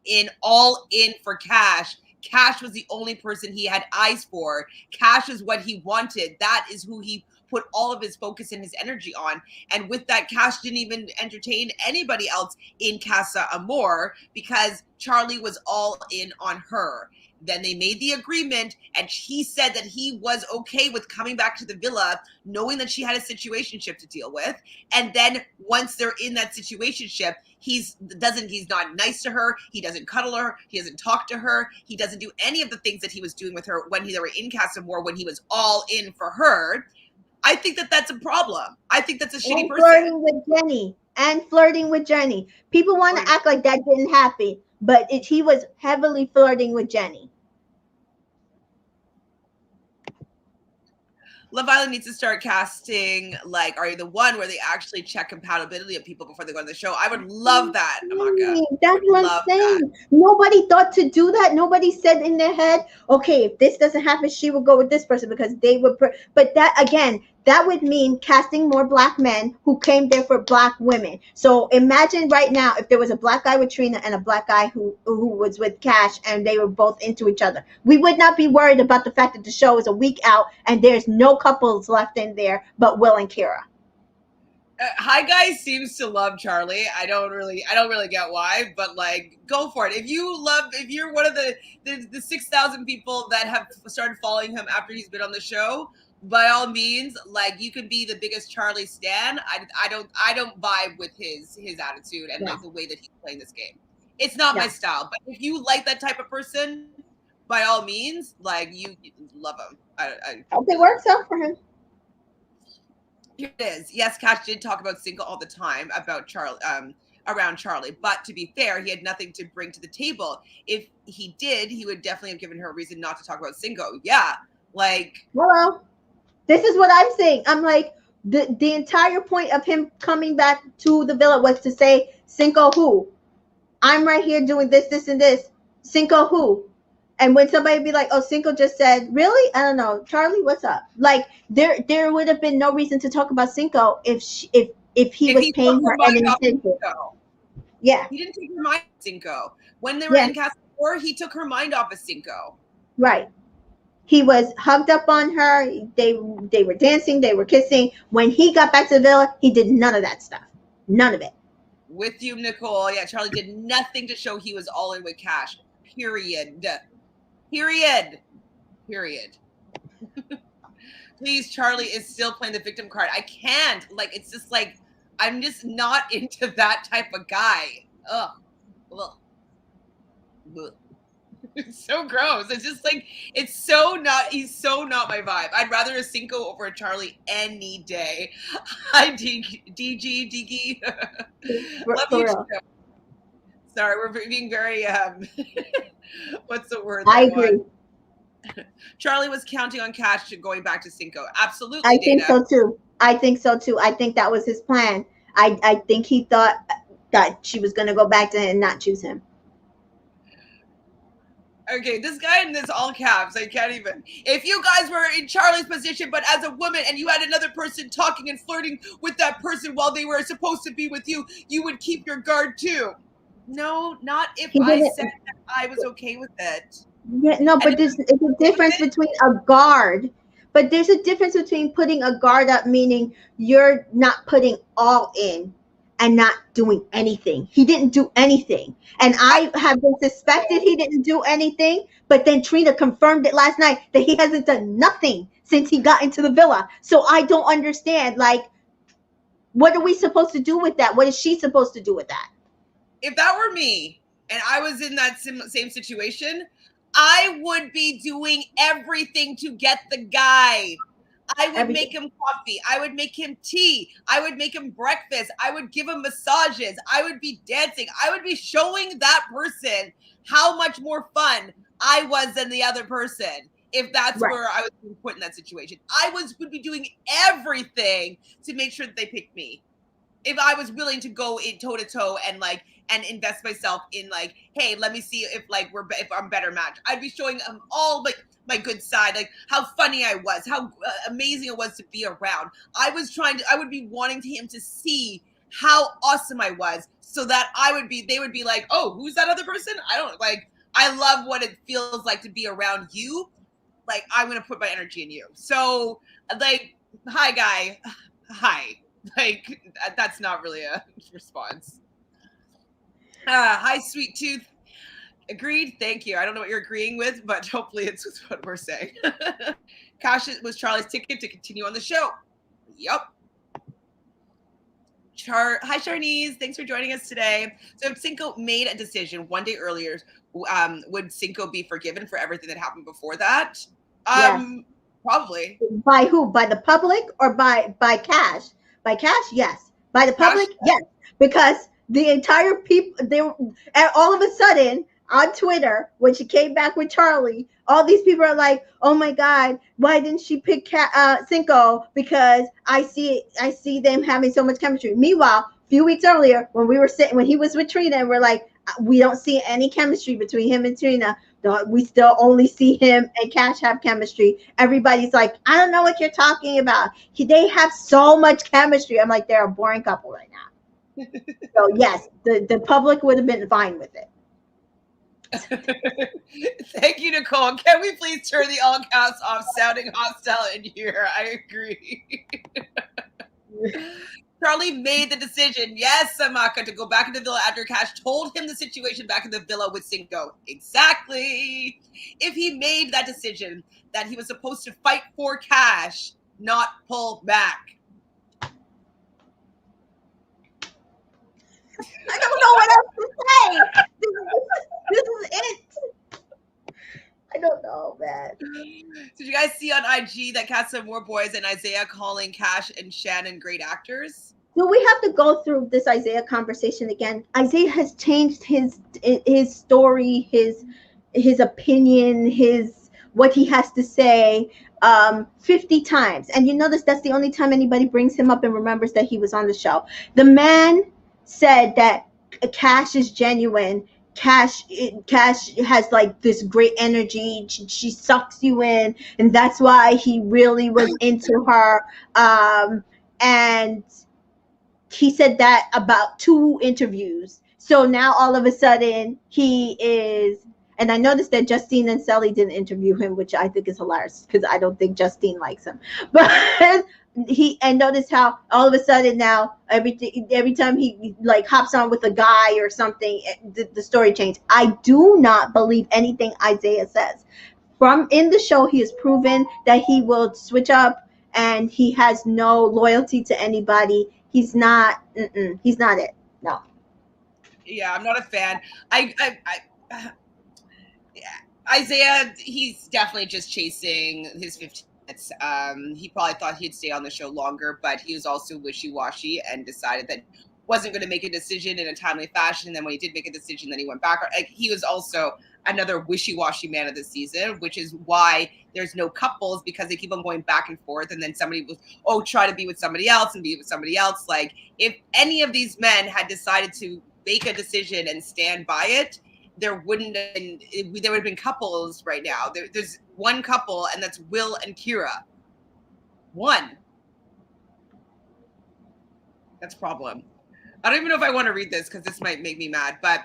in all in for Cash. Cash was the only person he had eyes for. Cash is what he wanted. That is who he put all of his focus and his energy on. And with that, Cash didn't even entertain anybody else in Casa Amor because Charlie was all in on her. Then they made the agreement, and he said that he was okay with coming back to the villa, knowing that she had a situationship to deal with. And then once they're in that situationship, he's not nice to her. He doesn't cuddle her. He doesn't talk to her. He doesn't do any of the things that he was doing with her when they were in Casa Amor, when he was all in for her. I think that that's a problem. I think that's a shitty person. Flirting with Jenny. People want to act like that didn't happen, but he was heavily flirting with Jenny. Love Island needs to start casting, like, Are You the One, where they actually check compatibility of people before they go on the show. I would love that, Tamika. That's what I'm saying. Nobody thought to do that. Nobody said in their head, okay, if this doesn't happen, she will go with this person because they would. But that, again, that would mean casting more black men who came there for black women. So imagine right now if there was a black guy with Trina and a black guy who was with Cash and they were both into each other. We would not be worried about the fact that the show is a week out and there's no couples left in there but Will and Kira. Hi Guy seems to love Charlie. I don't really get why, but like, go for it. If you're one of the 6,000 people that have started following him after he's been on the show, by all means, like, you can be the biggest Charlie stan. I don't vibe with his attitude and like the way that he's playing this game. It's not my style. But if you like that type of person, by all means, like, you love him. I hope it works out for him. Here it is. Yes, Cash did talk about Cinco all the time about Charlie, around Charlie. But to be fair, he had nothing to bring to the table. If he did, he would definitely have given her a reason not to talk about Cinco. Yeah, like. Hello. This is what I'm saying. I'm like, the entire point of him coming back to the villa was to say, Cinco who? I'm right here doing this, this, and this. Cinco who? And when somebody be like, oh, Cinco just said, really? I don't know. Charlie, what's up? Like, there would have been no reason to talk about Cinco if he was paying her any attention. Yeah. He didn't take her mind off Cinco. When they were in Casa Amor, he took her mind off of Cinco. Right. He was hugged up on her. They were dancing. They were kissing. When he got back to the villa, he did none of that stuff. None of it. With you, Nicole. Yeah, Charlie did nothing to show he was all in with Cash. Period. Please, Charlie is still playing the victim card. I can't. Like, it's just like, I'm just not into that type of guy. Ugh. Ugh. It's so gross. It's just like, he's so not my vibe. I'd rather a Cinco over a Charlie any day. Hi, DG. Love you too. Sorry, we're being very, what's the word? I agree. Charlie was counting on Cash going back to Cinco. Absolutely, I think so too. I think that was his plan. I think he thought that she was going to go back to him and not choose him. Okay, this guy in this all caps, I can't even. If you guys were in Charlie's position, but as a woman, and you had another person talking and flirting with that person while they were supposed to be with you, you would keep your guard too. No, not if I said that I was okay with it. Yeah, no, but there's a difference between a guard. But there's a difference between putting a guard up, meaning you're not putting all in, and not doing anything. He didn't do anything. And I have been suspected he didn't do anything, but then Trina confirmed it last night that he hasn't done nothing since he got into the villa. So I don't understand, like, what are we supposed to do with that? What is she supposed to do with that? if that were me and I was in that same situation, I would be doing everything to get the guy. I would make him coffee. I would make him tea. I would make him breakfast. I would give him massages. I would be dancing. I would be showing that person how much more fun I was than the other person. If that's where I was being put in that situation, I would be doing everything to make sure that they picked me. If I was willing to go in toe to toe and invest myself in hey, let me see if I'm better match. I'd be showing them all my good side, how funny I was, how amazing it was to be around. I would be wanting him to see how awesome I was, so that they would be like, oh, who's that other person? I love what it feels like to be around you. I'm going to put my energy in you. So hi guy, hi. That's not really a response. Hi, sweet tooth. Agreed. Thank you. I don't know what you're agreeing with, but hopefully it's with what we're saying. Cash was Charlie's ticket to continue on the show. Yep. Hi, Charnice. Thanks for joining us today. So if Cinco made a decision one day earlier, would Cinco be forgiven for everything that happened before that? Yes. Probably. By who? By the public or by Cash? By Cash, yes. By the public, yes. Because the entire people, all of a sudden on Twitter, when she came back with Charlie, all these people are like, "Oh my God, why didn't she pick Cinco? Because I see them having so much chemistry." Meanwhile, a few weeks earlier, when he was with Trina, and we're like, "We don't see any chemistry between him and Trina. We still only see him and Cash have chemistry." Everybody's like, "I don't know what you're talking about. They have so much chemistry." I'm like, they're a boring couple right now. So yes, the public would have been fine with it. Thank you, Nicole. Can we please turn the all caps off, sounding hostile in here? I agree. Charlie made the decision, yes, Samaka, to go back into the villa after Cash told him the situation back in the villa with Cinco. Exactly. If he made that decision that he was supposed to fight for Cash, not pull back. I don't know what else to say. This is it. I don't know, man. Did you guys see on IG that Cat said more boys and Isaiah calling Cash and Shannon great actors? So we have to go through this Isaiah conversation again. Isaiah has changed his story, his opinion, what he has to say 50 times. And you notice that's the only time anybody brings him up and remembers that he was on the show. The man said that Cash is genuine. Cash has this great energy. She sucks you in, and that's why he really was into her. And he said that about 2 interviews. So now all of a sudden he is, and I noticed that Justine and Sally didn't interview him, which I think is hilarious because I don't think Justine likes him. But and notice how all of a sudden now every time he hops on with a guy or something, the story changed. I do not believe anything Isaiah says. From in the show, he has proven that he will switch up and he has no loyalty to anybody. He's not it. No. Yeah, I'm not a fan. Isaiah, he's definitely just chasing his 15 minutes. He probably thought he'd stay on the show longer, but he was also wishy-washy and decided that wasn't going to make a decision in a timely fashion. And then when he did make a decision, then he went back. He was also another wishy-washy man of the season, which is why there's no couples, because they keep on going back and forth. And then somebody will, try to be with somebody else and be with somebody else. If any of these men had decided to make a decision and stand by it, there would have been couples right now. There's one couple, and that's Will and Kira. One. That's a problem. I don't even know if I want to read this because this might make me mad. But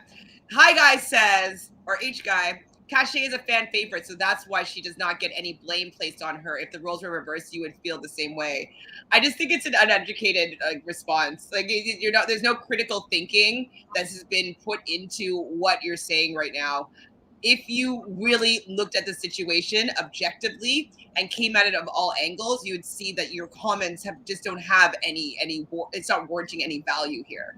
Hi Guy says, or H Guy, Cashay is a fan favorite, so that's why she does not get any blame placed on her. If the roles were reversed, you would feel the same way. I just think it's an uneducated response. There's no critical thinking that has been put into what you're saying right now. If you really looked at the situation objectively and came at it of all angles, you would see that your comments just don't have any, it's not warranting any value here.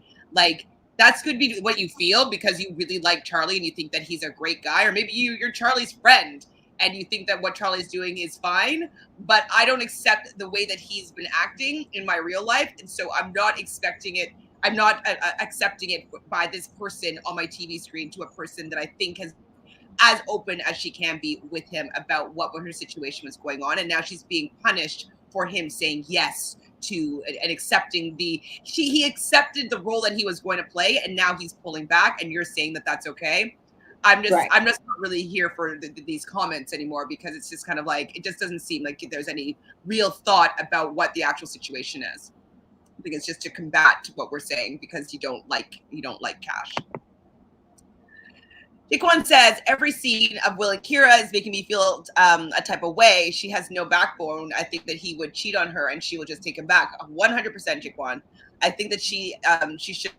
That's could be what you feel because you really like Charlie and you think that he's a great guy, or maybe you're Charlie's friend and you think that what Charlie's doing is fine. But I don't accept the way that he's been acting in my real life, and so I'm not expecting it. I'm not accepting it by this person on my TV screen to a person that I think has as open as she can be with him about what her situation was going on, and now she's being punished for him saying yes to and accepting he accepted the role that he was going to play, and now he's pulling back, and you're saying that that's okay. I'm just not really here for these comments anymore, because it's just kind of like, it just doesn't seem like there's any real thought about what the actual situation is. I think it's just to combat what we're saying because you don't like Cash. Daquan says, every scene of Will and Kira is making me feel a type of way. She has no backbone. I think that he would cheat on her and she will just take him back. 100%, Daquan. I think that she should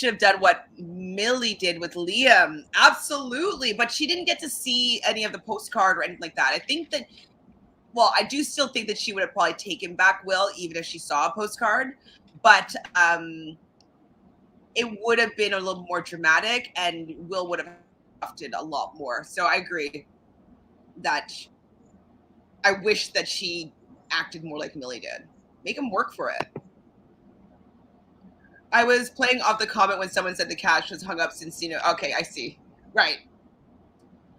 have done what Millie did with Liam. Absolutely. But she didn't get to see any of the postcard or anything like that. I think that, well, I do still think that she would have probably taken back Will, even if she saw a postcard. But it would have been a little more dramatic, and Will would have softened a lot more. So I agree that I wish that she acted more like Millie did. Make him work for it. I was playing off the comment when someone said the Cash was hung up since, okay, I see. Right.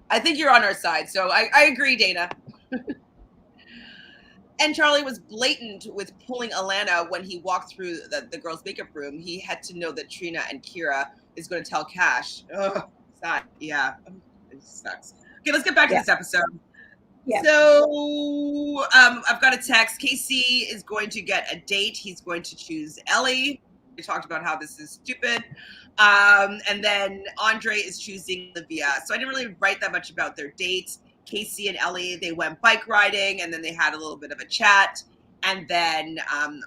I think you're on our side. So I agree, Dana. And Charlie was blatant with pulling Alana when he walked through the girls' makeup room. He had to know that Trina and Kira is going to tell Cash. Ugh, sad. Yeah, it sucks. Okay, let's get back to this episode. Yeah. So I've got a text. Casey is going to get a date. He's going to choose Ellie. We talked about how this is stupid. And then Andre is choosing Olivia. So I didn't really write that much about their dates. Casey and Ellie, they went bike riting, and then they had a little bit of a chat. And then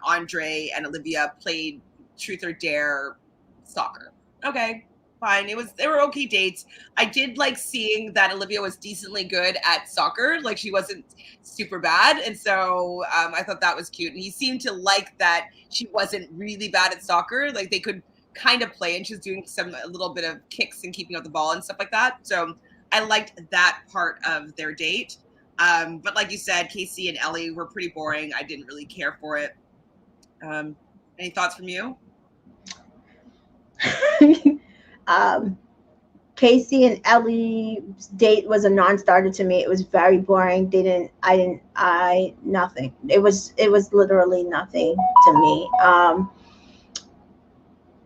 Andre and Olivia played Truth or Dare soccer. Okay, fine. They were okay dates. I did like seeing that Olivia was decently good at soccer. Like, she wasn't super bad. And so I thought that was cute. And he seemed to like that she wasn't really bad at soccer. Like, they could kind of play, and she was doing a little bit of kicks and keeping out the ball and stuff like that. So I liked that part of their date. But like you said, Casey and Ellie were pretty boring. I didn't really care for it. Any thoughts from you? Casey and Ellie's date was a non-starter to me. It was very boring. Nothing. It was literally nothing to me.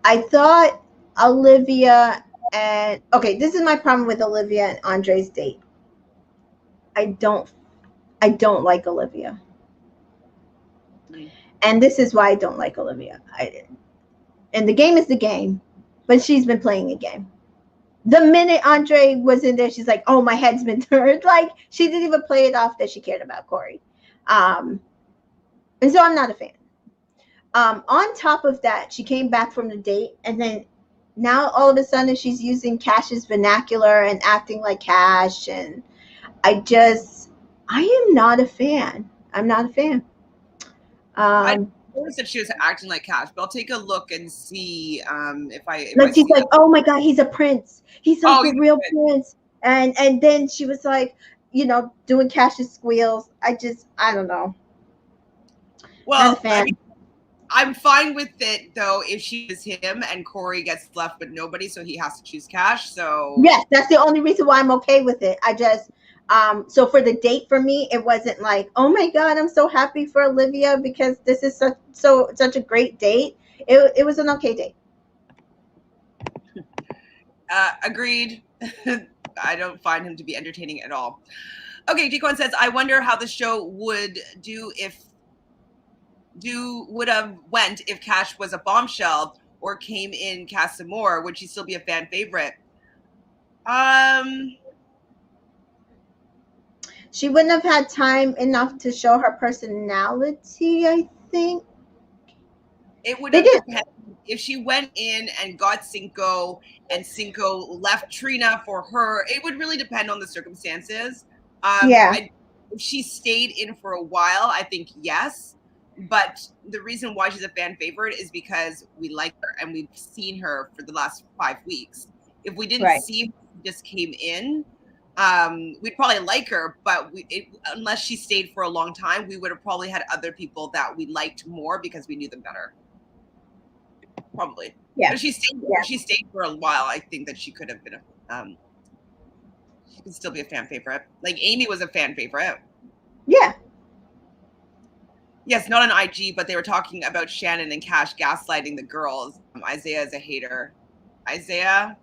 I thought Olivia and this is my problem with Olivia and Andre's date. I don't like Olivia. And this is why I don't like Olivia. And the game is the game, but she's been playing a game. The minute Andre was in there, she's like, oh, my head's been turned. Like, she didn't even play it off that she cared about Corey. And so I'm not a fan. On top of that, she came back from the date, and then now all of a sudden she's using Cash's vernacular and acting like Cash. And I am not a fan. I'm not a fan. I noticed that she was acting like Cash, but I'll take a look and see she's like, oh my God, he's a prince. He's like a real prince. And then she was like, doing Cash's squeals. I don't know. Well, I'm fine with it though if she is him and Corey gets left with nobody, so he has to choose Cash. So yes, that's the only reason why I'm okay with it. So for the date, for me, it wasn't like, oh my God, I'm so happy for Olivia because this is such a great date. It was an okay date. Agreed. I don't find him to be entertaining at all. Okay, Dequan says, I wonder how the show would have went if Cash was a bombshell or came in Casamore. Would she still be a fan favorite? She wouldn't have had time enough to show her personality, I think. It would have depended if she went in and got Cinco and Cinco left Trina for her. It would really depend on the circumstances. If she stayed in for a while, I think yes. But the reason why she's a fan favorite is because we like her and we've seen her for the last 5 weeks. If we didn't Right. see her, she just came in, we'd probably like her, but unless she stayed for a long time, we would have probably had other people that we liked more because we knew them better. Probably. Yeah. But if she stayed, Yeah. if she stayed for a while, I think that she could have been she could still be a fan favorite. Like Amy was a fan favorite. Yeah. Yes, not on IG, but they were talking about Shannon and Cash gaslighting the girls. Isaiah is a hater. Isaiah,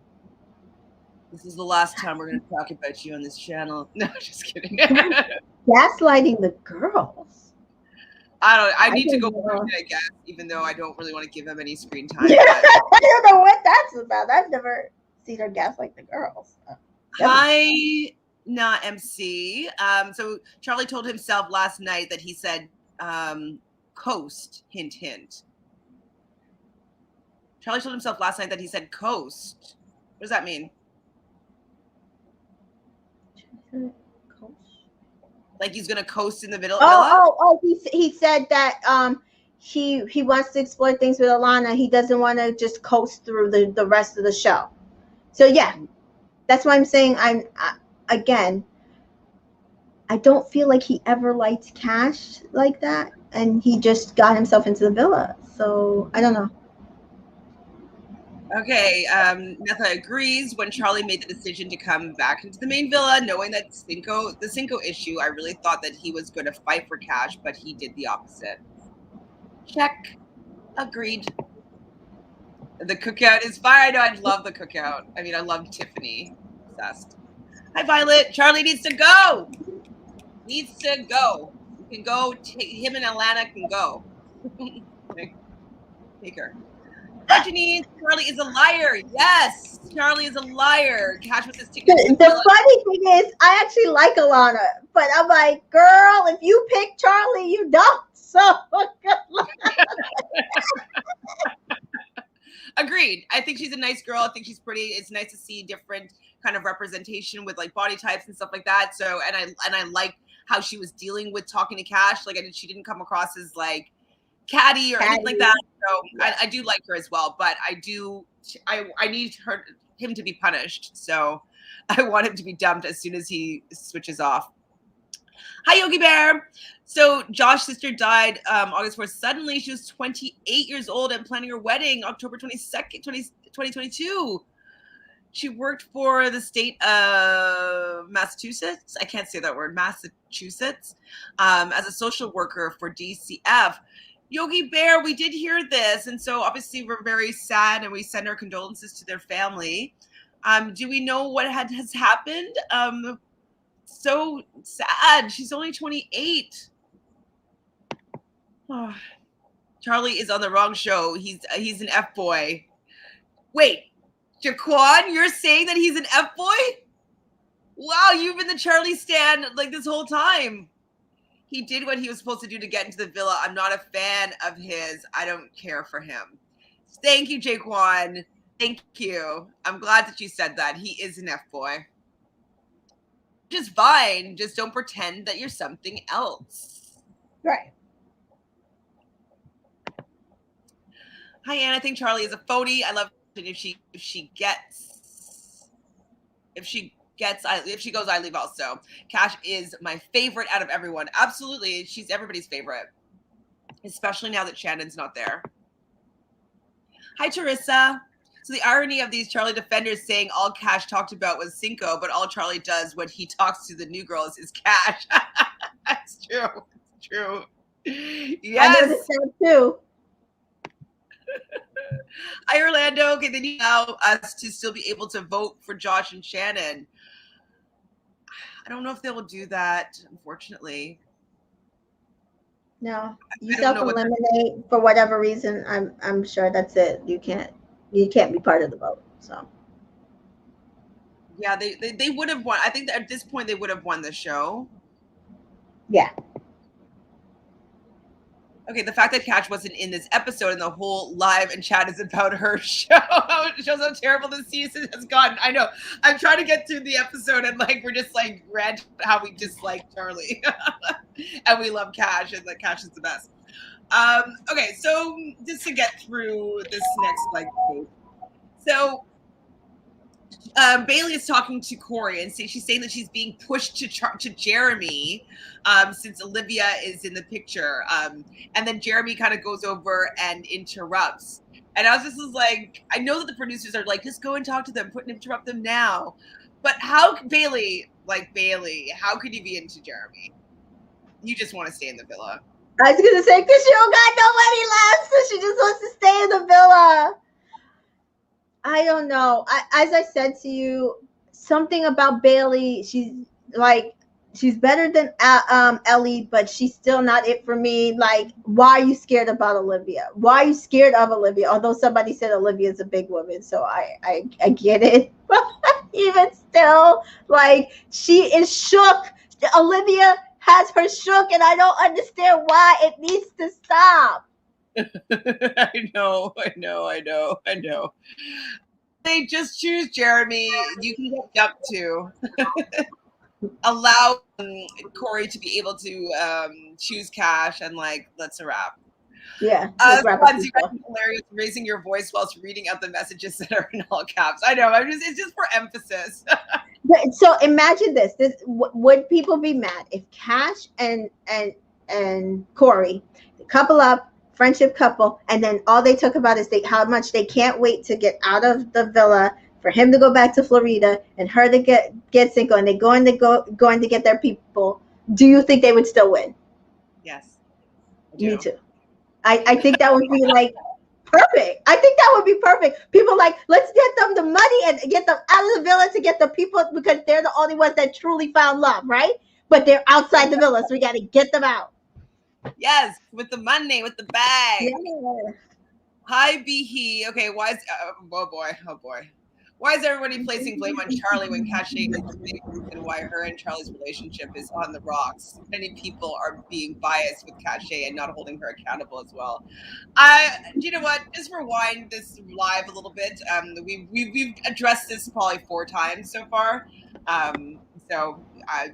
this is the last time we're going to talk about you on this channel. No, just kidding. Gaslighting the girls. I need to go watch it, I guess, even though I don't really want to give him any screen time. Yeah, I don't know what that's about. I've never seen her gaslight the girls. Hi, not MC. So Charlie told himself last night that he said coast, hint, hint. Charlie told himself last night that he said coast. What does that mean? Like he's gonna coast in the villa? He said that he wants to explore things with Alana. He doesn't want to just coast through the rest of the show. So yeah, that's why I'm saying again, I don't feel like he ever liked Cash like that, and he just got himself into the villa. So I don't know. Okay, Netha agrees. When Charlie made the decision to come back into the main villa, knowing that the Cinco issue, I really thought that he was going to fight for Cash, but he did the opposite. Check. Agreed. The cookout is fire. I know, I love the cookout. I mean, I love Tiffany. Obsessed. Hi, Violet. Charlie needs to go. Needs to go. You can go. Him and Alana can go. Take her. Janine, Charlie is a liar. Yes, Charlie is a liar. Cash with his ticket. The funny thing is, I actually like Alana, but I'm like, girl, if you pick Charlie, you don't. So good luck. Agreed. I think she's a nice girl. I think she's pretty. It's nice to see different kind of representation with like body types and stuff like that. So, and I like how she was dealing with talking to Cash. Like, she didn't come across as like catty or anything like that. So yeah. I do like her as well, but I need him to be punished. So I want him to be dumped as soon as he switches off. Hi, Yogi Bear. So Josh's sister died August 4th. Suddenly she was 28 years old and planning her wedding October 22nd, 2022. She worked for the state of Massachusetts. I can't say that word, Massachusetts, as a social worker for DCF. Yogi Bear, we did hear this, and so obviously we're very sad, and we send our condolences to their family. Do we know what has happened? So sad. She's only 28. Oh, Charlie is on the wrong show. He's an F-boy. Wait, Jaquan, you're saying that he's an F-boy? Wow, you've been the Charlie stan like this whole time. He did what he was supposed to do to get into the villa. I'm not a fan of his. I don't care for him. Thank you, Jaquan. Thank you. I'm glad that you said that. He is an F-boy. Just fine. Just don't pretend that you're something else. Right. Hi, Anne. I think Charlie is a phony. I love it if she goes, I leave also. Cash is my favorite out of everyone. Absolutely. She's everybody's favorite, especially now that Shannon's not there. Hi, Teresa. So the irony of these Charlie defenders saying all Cash talked about was Cinco, but all Charlie does when he talks to the new girls is Cash. That's true. It's true. Yes. I noticed that too. Hi, Orlando. Okay, they need us to still be able to vote for Josh and Shannon. I don't know if they will do that, unfortunately. No, you self-eliminate for whatever reason. I'm sure that's it. You can't be part of the vote. So yeah, they would have won. I think that at this point they would have won the show. Yeah. Okay, the fact that Cash wasn't in this episode and the whole live and chat is about her show. It shows how terrible this season has gotten. I know. I'm trying to get through the episode and like we're just like rant how we dislike Charlie. And we love Cash and that Cash is the best. Okay, so just to get through this next case. So Bailey is talking to Corey and she's saying that she's being pushed to Jeremy since Olivia is in the picture. And then Jeremy kind of goes over and interrupts. And I was just like, I know that the producers are like, just go and talk to them, interrupt them now. But how, Bailey, how could you be into Jeremy? You just want to stay in the villa. I was going to say, because she don't got nobody left, so she just wants to stay in the villa. I don't know. As I said to you, something about Bailey, she's better than Ellie, but she's still not it for me. Like, why are you scared about Olivia? Why are you scared of Olivia? Although somebody said Olivia is a big woman, so I get it. But even still, like, she is shook. Olivia has her shook, and I don't understand why it needs to stop. I know. They just choose Jeremy. You can get jumped to. Allow Corey to be able to choose Cash and let's wrap. Yeah. Hilarious, raising your voice whilst reading out the messages that are in all caps. I know. It's just for emphasis. So imagine this. Would people be mad if Cash and Corey couple up, friendship couple, and then all they talk about is how much they can't wait to get out of the villa, for him to go back to Florida and her to get single, and they're going to get their people? Do you think they would still win? Yes. Me too. I think that would be perfect. I think that would be perfect. People let's get them the money and get them out of the villa to get the people, because they're the only ones that truly found love, right? But they're outside the villa, so we got to get them out. Yes, with the money, with the bag. Yeah. Hi, Behe. Okay, why is oh boy. Why is everybody placing blame on Charlie when Cashay is the main reason why her and Charlie's relationship is on the rocks? Many people are being biased with Cashay and not holding her accountable as well. You know what? Just rewind this live a little bit. We've addressed this probably 4 times so far. So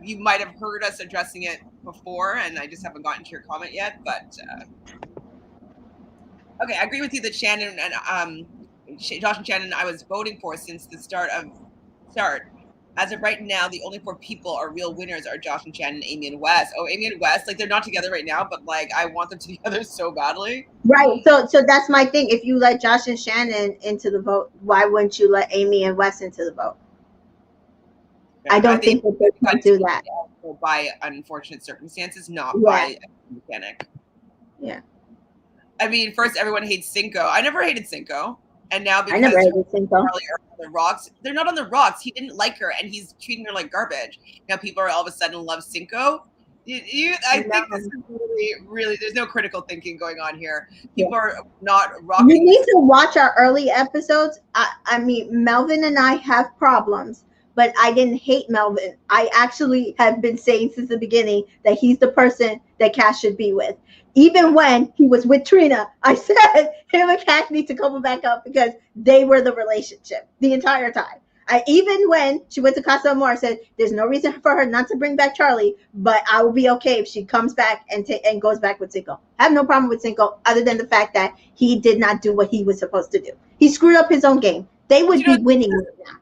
you might have heard us addressing it before, and I just haven't gotten to your comment yet. But okay, I agree with you that Shannon and Josh and Shannon I was voting for since the start. As of right now, the only 4 people are real winners are Josh and Shannon, Amy and Wes. Oh, Amy and Wes, they're not together right now, but I want them together so badly. Right. So that's my thing. If you let Josh and Shannon into the vote, why wouldn't you let Amy and Wes into the vote? Yeah, I don't think that they can do that. By unfortunate circumstances, not by a mechanic. Yeah. I mean, first everyone hates Cinco. I never hated Cinco. And now because I never hated Cinco. Charlie are on the rocks, they're not on the rocks. He didn't like her, and he's treating her like garbage. Now people are all of a sudden love Cinco. I think this is really. There's no critical thinking going on here. People are not rocking. You need to watch our early episodes. I mean, Melvin and I have problems, but I didn't hate Melvin. I actually have been saying since the beginning that he's the person that Cash should be with. Even when he was with Trina, I said him and Cash need to couple back up because they were the relationship the entire time. Even when she went to Casa Amor, I said there's no reason for her not to bring back Charlie, but I will be okay if she comes back and goes back with Cinco. I have no problem with Cinco other than the fact that he did not do what he was supposed to do. He screwed up his own game. They would be winning right now.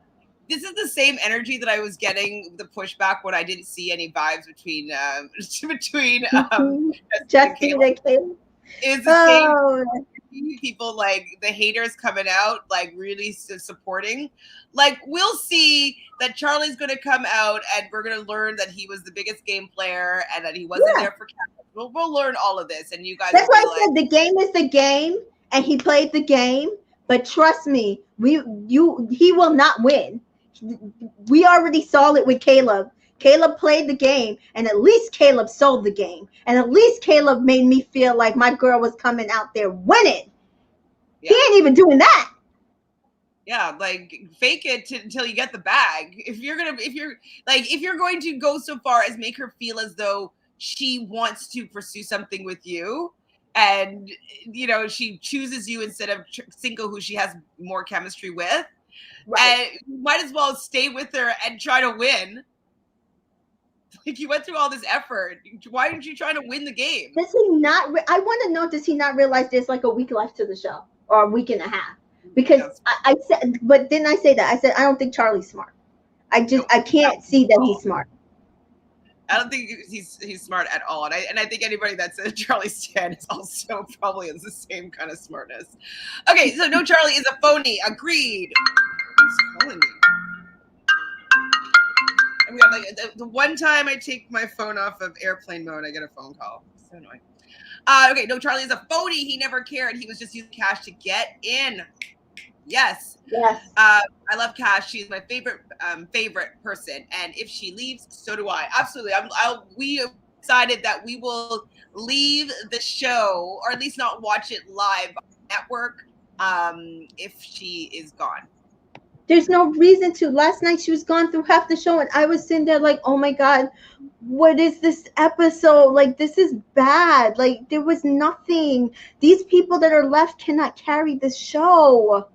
This is the same energy that I was getting the pushback when I didn't see any vibes between Justin and Caleb. Is the same people the haters coming out really supporting. We'll see that Charlie's going to come out and we're going to learn that he was the biggest game player and that he wasn't there for Cash. We'll learn all of this, and you guys. That's why I said the game is the game, and he played the game. But trust me, he will not win. We already saw it with Caleb. Caleb played the game, and at least Caleb sold the game. And at least Caleb made me feel like my girl was coming out there winning. Yeah. He ain't even doing that. Yeah, fake it until you get the bag. If you're going to go so far as make her feel as though she wants to pursue something with you, and she chooses you instead of Cinco, who she has more chemistry with. Right. And you might as well stay with her and try to win. Like, you went through all this effort. Why aren't you trying to win the game? Does he not? I want to know. Does he not realize there's like a week left to the show, or a week and a half? Because Yes. I said, but didn't I say that? I said I don't think Charlie's smart. Nope. I can't see that he's smart. I don't think he's smart at all, and I think anybody that's a Charlie stan is also probably is the same kind of smartness. Okay, so no, Charlie is a phony. Agreed. Who's calling me? I mean, like the one time I take my phone off of airplane mode, I get a phone call. So annoying. Okay, no, Charlie is a phony. He never cared. He was just using Cash to get in. Yes. Yes. I love Cash. She's my favorite person, and if she leaves, so do I. Absolutely. We decided that we will leave the show, or at least not watch it live on the network, if she is gone. There's no reason to. Last night she was gone through half the show, and I was sitting there like, oh my God, what is this episode? Like, this is bad. Like, there was nothing. These people that are left cannot carry this show.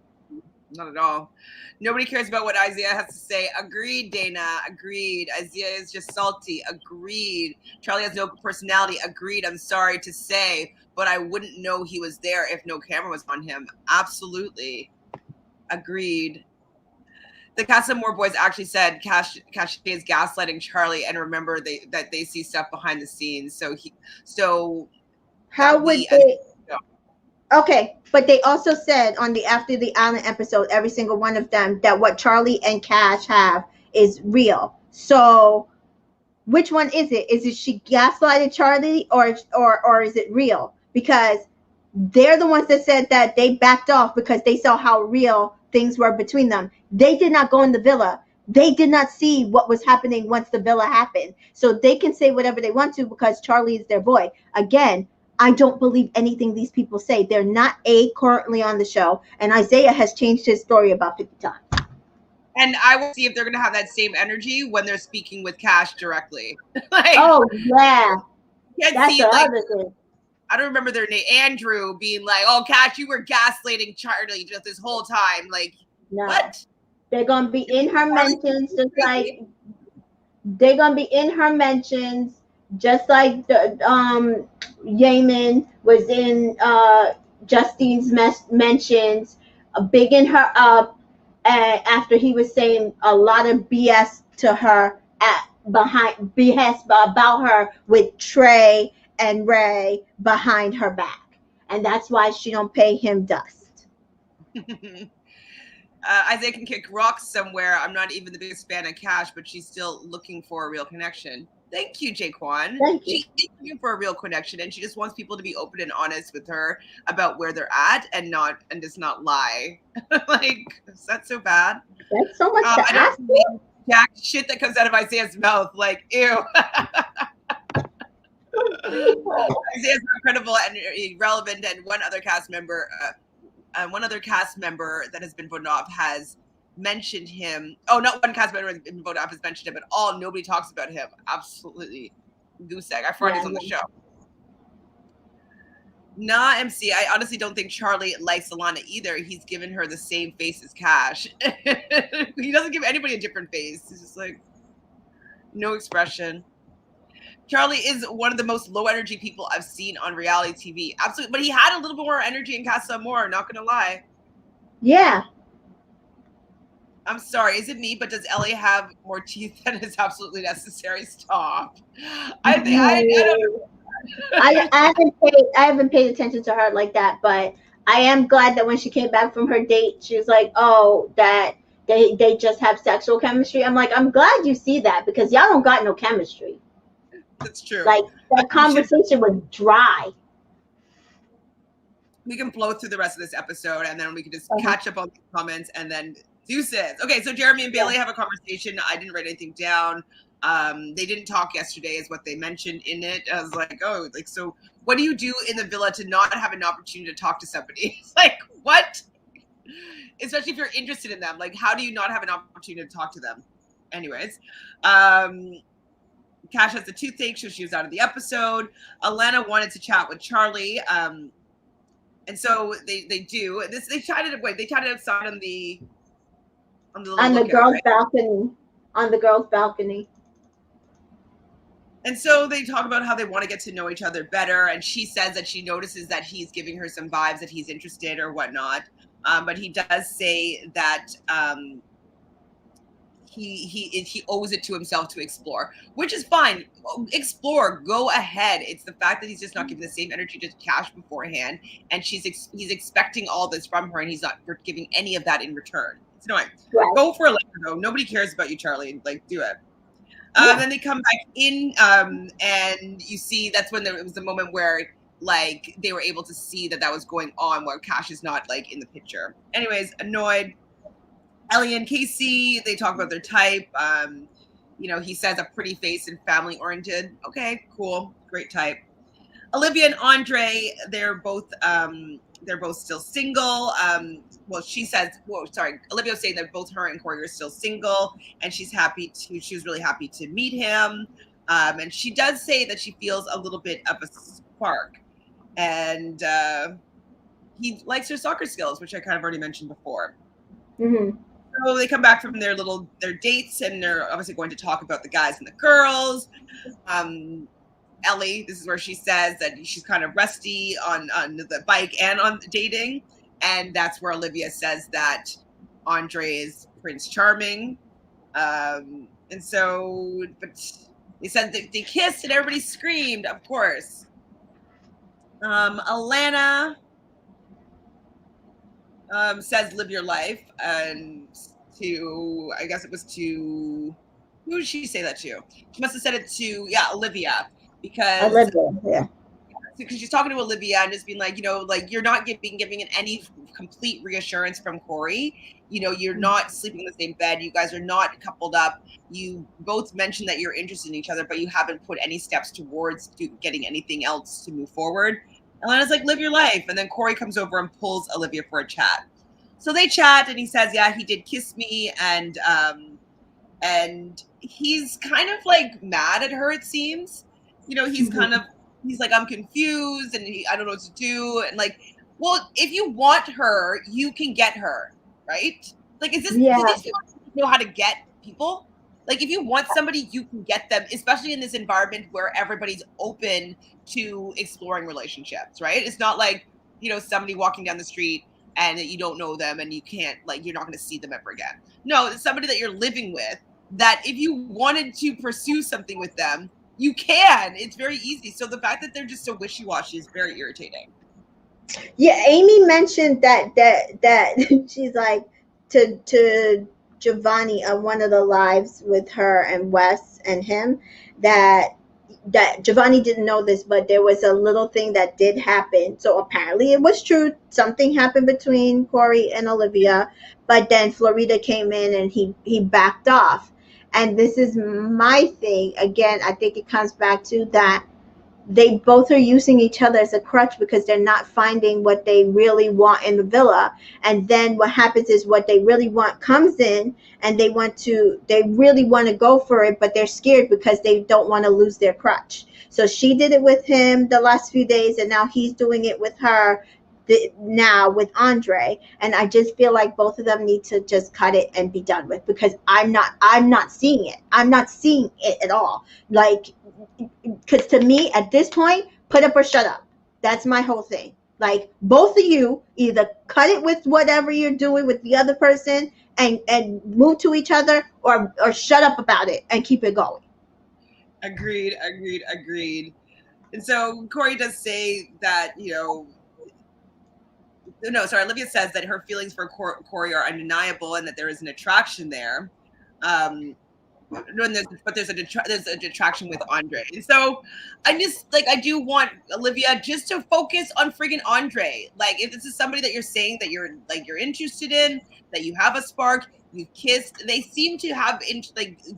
Not at all. Nobody cares about what Isaiah has to say. Agreed, Dana. Agreed. Isaiah is just salty. Agreed. Charlie has no personality. Agreed. I'm sorry to say, but I wouldn't know he was there if no camera was on him. Absolutely. Agreed. The Casa Moore boys actually said Cashay is gaslighting Charlie, and remember that they see stuff behind the scenes. So how would they? Okay, but they also said on the After the Island episode, every single one of them, that what Charlie and Cash have is real. So, which one is it? Is it she gaslighted Charlie, or is it real? Because they're the ones that said that they backed off because they saw how real things were between them. They did not go in the villa. They did not see what was happening once the villa happened. So they can say whatever they want to because Charlie is their boy. Again, I don't believe anything these people say. They're not currently on the show, and Isaiah has changed his story about 50 times. And I will see if they're going to have that same energy when they're speaking with Cash directly. Like, oh yeah, that's the other thing. I don't remember their name. Andrew being like, "Oh, Cash, you were gaslighting Charlie just this whole time." Like, no. What? They're gonna be in her mentions, just like they're gonna be in her mentions. Just like the Yaman was in Justine's mentions, bigging her up, and after he was saying a lot of BS to her behind BS about her with Trey and Ray behind her back, and that's why she don't pay him dust. Isaiah can kick rocks somewhere. I'm not even the biggest fan of Cash, but she's still looking for a real connection. Thank you, Jaquan. Thank you. She's looking for a real connection, and she just wants people to be open and honest with her about where they're at, and just not lie. Like, is that so bad? That's so much to ask. Jack shit that comes out of Isaiah's mouth, like, ew. Isaiah's not credible and irrelevant, and one other cast member that has been voted off has mentioned him. Oh, not one cast member has been voted off has mentioned him at all. Nobody talks about him. Absolutely goose egg. I forgot he's on the show. Nah, MC. I honestly don't think Charlie likes Alana either. He's given her the same face as Cash. He doesn't give anybody a different face. He's just like, no expression. Charlie is one of the most low energy people I've seen on reality TV. Absolutely. But he had a little bit more energy in Casa Moore, not going to lie. Yeah. I'm sorry. Is it me? But does Ellie have more teeth than is absolutely necessary? Stop. I don't know. I haven't paid attention to her like that, but I am glad that when she came back from her date, she was like, oh, that they just have sexual chemistry. I'm like, I'm glad you see that because y'all don't got no chemistry. That's true. Like, that conversation was dry. We can blow through the rest of this episode, and then we can just catch up on the comments, and then deuces. Okay, so Jeremy and Bailey have a conversation. I didn't write anything down. They didn't talk yesterday is what they mentioned in it. I was like, oh, like, so what do you do in the villa to not have an opportunity to talk to somebody? It's like, what? Especially if you're interested in them. Like, how do you not have an opportunity to talk to them? Anyways, Cash has the toothache, so she was out of the episode. Alana wanted to chat with Charlie. And so they do. They chatted outside on the girls' balcony. On the girls' balcony. And so they talk about how they want to get to know each other better. And she says that she notices that he's giving her some vibes that he's interested or whatnot. But he does say that he owes it to himself to explore, which is fine. Explore, go ahead. It's the fact that he's just not giving the same energy to Cash beforehand, and he's expecting all this from her, and he's not giving any of that in return. It's annoying. Right. Go for a letter, though. Nobody cares about you, Charlie. Like, do it. Then they come back in, and you see that's when it was the moment where like they were able to see that was going on, where Cash is not like in the picture. Anyways, annoyed. Ellie and Casey, they talk about their type. He says a pretty face and family oriented. Okay, cool, great type. Olivia and Andre, they're both still single. She says, Olivia was saying that both her and Corey are still single, and she was really happy to meet him. And she does say that she feels a little bit of a spark, and he likes her soccer skills, which I kind of already mentioned before. Mm-hmm. So they come back from their dates, and they're obviously going to talk about the guys and the girls. Ellie, this is where she says that she's kind of rusty on the bike and on dating. And that's where Olivia says that Andre is Prince Charming. But they said that they kissed and everybody screamed, of course. Alana says live your life, and I guess it was to, who did she say that to? She must have said it to, Olivia, because she's talking to Olivia and just being like, you're not giving any complete reassurance from Corey. You're not sleeping in the same bed. You guys are not coupled up. You both mentioned that you're interested in each other, but you haven't put any steps towards getting anything else to move forward. Alana's like, live your life. And then Corey comes over and pulls Olivia for a chat. So they chat, and he says, yeah, he did kiss me. And he's kind of like mad at her, it seems. He's like, I'm confused, and I don't know what to do. And like, well, if you want her, you can get her, right? Like, is this, do these people know how to get people? Like, if you want somebody, you can get them, especially in this environment where everybody's open to exploring relationships, right? It's not like, somebody walking down the street and you don't know them and you can't, like, you're not going to see them ever again. No, it's somebody that you're living with, that if you wanted to pursue something with them, you can. It's very easy. So the fact that they're just so wishy-washy is very irritating. Yeah, Amy mentioned that she's like to Giovanni on one of the lives with her and Wes and him, that Giovanni didn't know this, but there was a little thing that did happen. So apparently it was true. Something happened between Corey and Olivia, but then Florida came in and he backed off. And this is my thing. Again, I think it comes back to that they both are using each other as a crutch because they're not finding what they really want in the villa. And then what happens is what they really want comes in, and they really want to go for it, but they're scared because they don't want to lose their crutch. So she did it with him the last few days, and now he's doing it with her now with Andre. And I just feel like both of them need to just cut it and be done with, because I'm not seeing it. I'm not seeing it at all. Like, because to me at this point, put up or shut up. That's my whole thing. Like, both of you either cut it with whatever you're doing with the other person and move to each other, or shut up about it and keep it going. Agreed. And so Corey does say that, Olivia says that her feelings for Corey are undeniable and that there is an attraction there. There's a detraction with Andre. And so I do want Olivia just to focus on friggin' Andre. Like, if this is somebody that you're saying that you're interested in, that you have a spark, you kissed, they seem to have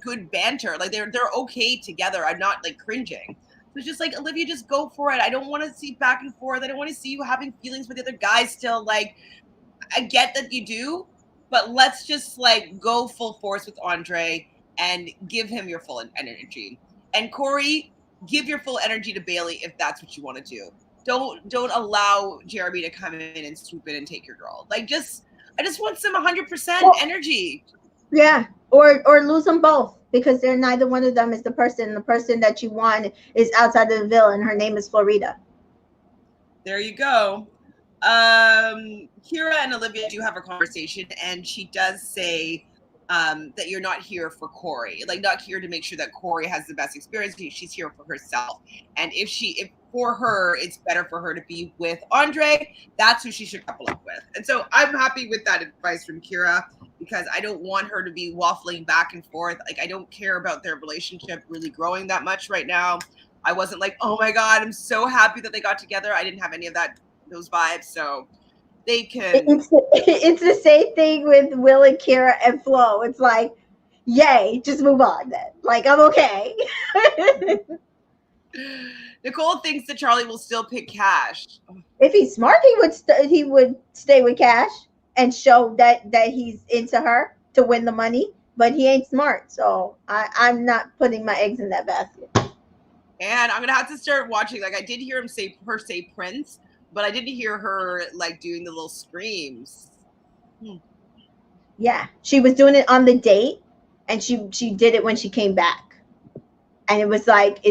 good banter. Like, they're okay together. I'm not like cringing. So it's just like, Olivia, just go for it. I don't want to see back and forth. I don't want to see you having feelings for the other guys still. Like, I get that you do, but let's just like go full force with Andre and give him your full energy. And Corey, give your full energy to Bailey if that's what you want to do. Don't allow Jeremy to come in and swoop in and take your girl. Like, I just want some 100% energy. Yeah, or lose them both because they're neither one of them is the person. The person that you want is outside of the villa, and her name is Florida. There you go. Kira and Olivia do have a conversation, and she does say that you're not here for Corey, like not here to make sure that Corey has the best experience. She's here for herself, and if for her, it's better for her to be with Andre. That's who she should couple up with. And so I'm happy with that advice from Kira because I don't want her to be waffling back and forth. Like I don't care about their relationship really growing that much right now. I wasn't like, oh my God, I'm so happy that they got together. I didn't have any of those vibes. So they can. It's the same thing with Will and Kira and Flo. It's like, yay, just move on then. Like I'm okay. Nicole thinks that Charlie will still pick Cash. If he's smart, he would stay with Cash and show that he's into her to win the money. But he ain't smart, so I'm not putting my eggs in that basket. And I'm gonna have to start watching. Like I did hear say Prince, but I didn't hear her like doing the little screams. Yeah, she was doing it on the date, and she did it when she came back, and it was like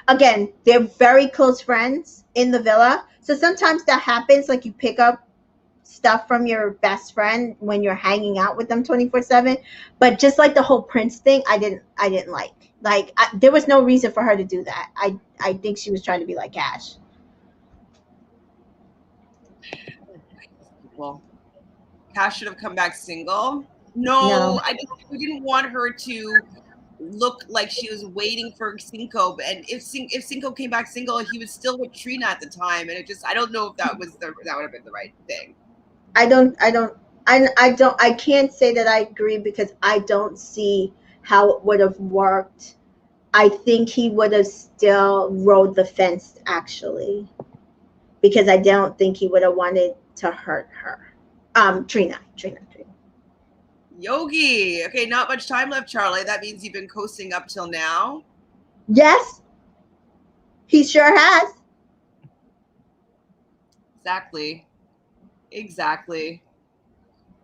again, they're very close friends in the villa, so sometimes that happens. Like you pick up stuff from your best friend when you're hanging out with them 24/7. But just like the whole Prince thing, I didn't like there was no reason for her to do that. I think she was trying to be like Cash. Well, Cash should have come back single. No. We didn't want her to look like she was waiting for Cinco. And if Cinco came back single, he was still with Trina at the time. And I don't know if that would have been the right thing. I can't say that I agree because I don't see how it would have worked. I think he would have still rode the fence actually, because I don't think he would have wanted to hurt her. Trina. Yogi. Okay, not much time left, Charlie. That means you've been coasting up till now. Yes, he sure has. Exactly.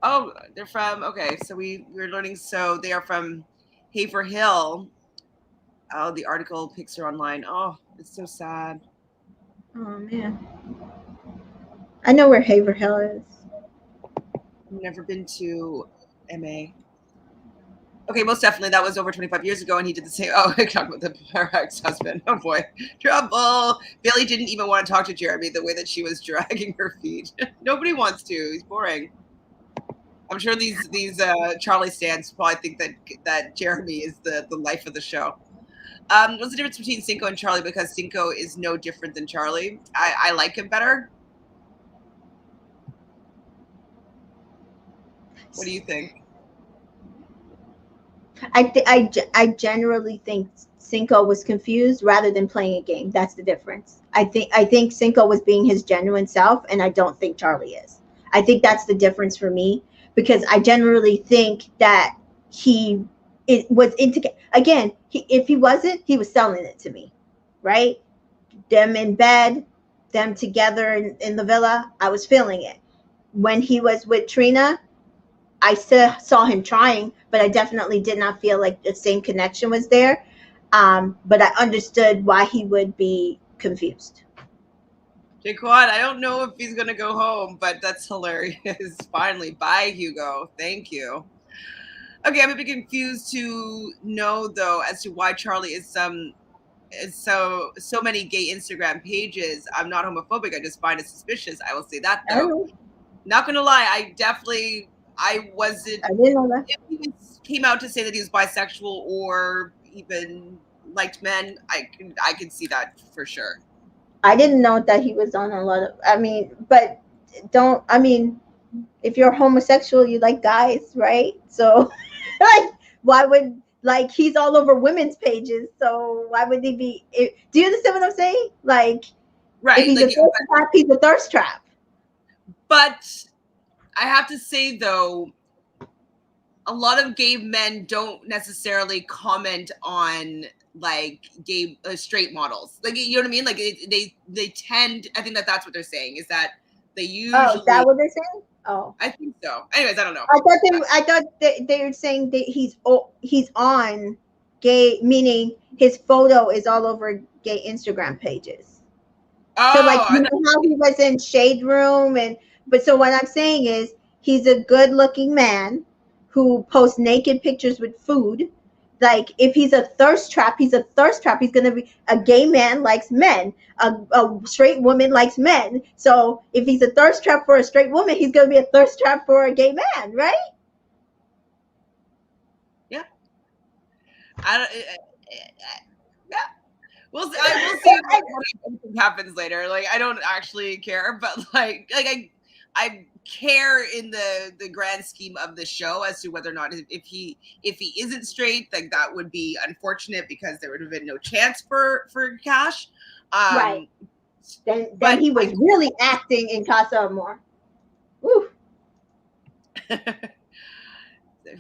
Oh, they're from, okay, so we're learning, so they are from Haver Hill. Oh, the article pics are online. Oh, it's so sad. Oh man, I know where Haver Hill is. I've never been to MA. Okay, most definitely. That was over 25 years ago, and he did the same. Oh, I talked about her ex-husband. Oh boy, trouble. Bailey didn't even want to talk to Jeremy the way that she was dragging her feet. Nobody wants to. He's boring. I'm sure these Charlie stands probably think that Jeremy is the life of the show. What's the difference between Cinco and Charlie? Because Cinco is no different than Charlie. I like him better. What do you think? I generally think Cinco was confused rather than playing a game. That's the difference. I think Cinco was being his genuine self, and I don't think Charlie is. I think that's the difference for me, because I generally think that it was into, again, if he wasn't, he was selling it to me, right? Them in bed, them together in the villa, I was feeling it. When he was with Trina, I still saw him trying, but I definitely did not feel like the same connection was there. But I understood why he would be confused. Jaquan, I don't know if he's going to go home, but that's hilarious. Finally, bye, Hugo. Thank you. Okay, I'm a bit confused to know, though, as to why Charlie is so many gay Instagram pages. I'm not homophobic. I just find it suspicious. I will say that, though. Not going to lie, I wasn't. I didn't know that. If he came out to say that he was bisexual or even liked men, I could see that for sure. I didn't know that he was on a lot of. If you're homosexual, you like guys, right? So, like, why would, like, he's all over women's pages? So why would he be? Do you understand what I'm saying? Like, right? If he's a thirst trap, he's a thirst trap. But I have to say, though, a lot of gay men don't necessarily comment on like gay straight models, like, you know what I mean? Like they tend. I think that's what they're saying, is that they usually. Oh, is that what they're saying? Oh, I think so. Anyways, I don't know. I thought they were saying that he's on gay, meaning his photo is all over gay Instagram pages. So like Oh, you know how he was in Shade Room but so what I'm saying is he's a good looking man who posts naked pictures with food. Like if he's a thirst trap, he's a thirst trap. He's gonna be a gay man likes men. A straight woman likes men. So if he's a thirst trap for a straight woman, he's gonna be a thirst trap for a gay man, right? yeah. I don't. Yeah. We'll see what happens later. Like I don't actually care, but I care in the grand scheme of the show as to whether or not if he isn't straight, like that would be unfortunate because there would have been no chance for Cash. Right. Then he was really acting in Casa Amor. Ooh.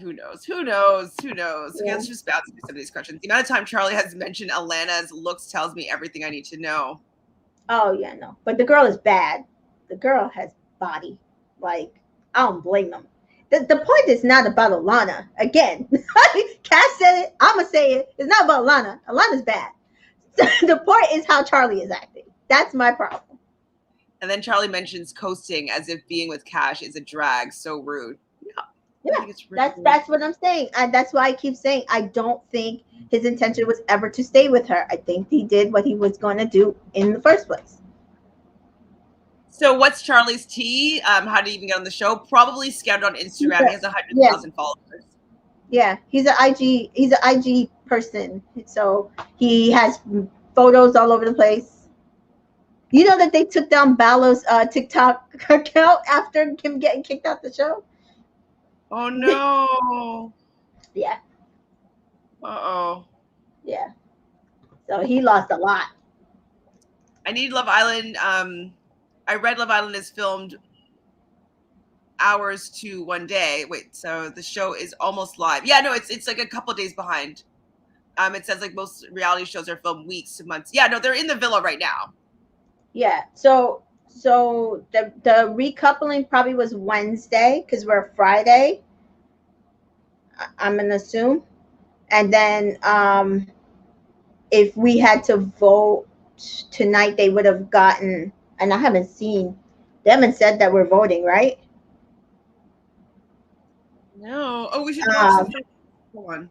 Who knows? Okay, Yeah. let's just bounce through some of these questions. The amount of time Charlie has mentioned Alana's looks tells me everything I need to know. Oh yeah, no. But the girl is bad. The girl has body. Like, I don't blame them. The point is not about Alana. Again, Cass said it. I'ma say it. It's not about Alana. Alana's bad. The point is how Charlie is acting. That's my problem. And then Charlie mentions coasting as if being with Cash is a drag. So rude. Yeah, that's what I'm saying. That's why I keep saying I don't think his intention was ever to stay with her. I think he did what he was going to do in the first place. So what's Charlie's tea? How did he even get on the show? Probably scouted on Instagram. He has 100,000 followers. Yeah, he's an IG person. So he has photos all over the place. You know that they took down Ballow's TikTok account after him getting kicked out the show? Oh no. Yeah. Uh-oh. Yeah. So he lost a lot. I need Love Island. I read Love Island is filmed hours to one day. Wait, so the show is almost live. Yeah, no, it's like a couple days behind. It says like most reality shows are filmed weeks to months. Yeah, no, they're in the villa right now. Yeah. So the recoupling probably was Wednesday because we're Friday. I'm gonna assume, and then if we had to vote tonight, they would have gotten. And I haven't seen. They haven't said that we're voting, right? No. Oh, we should watch the first one.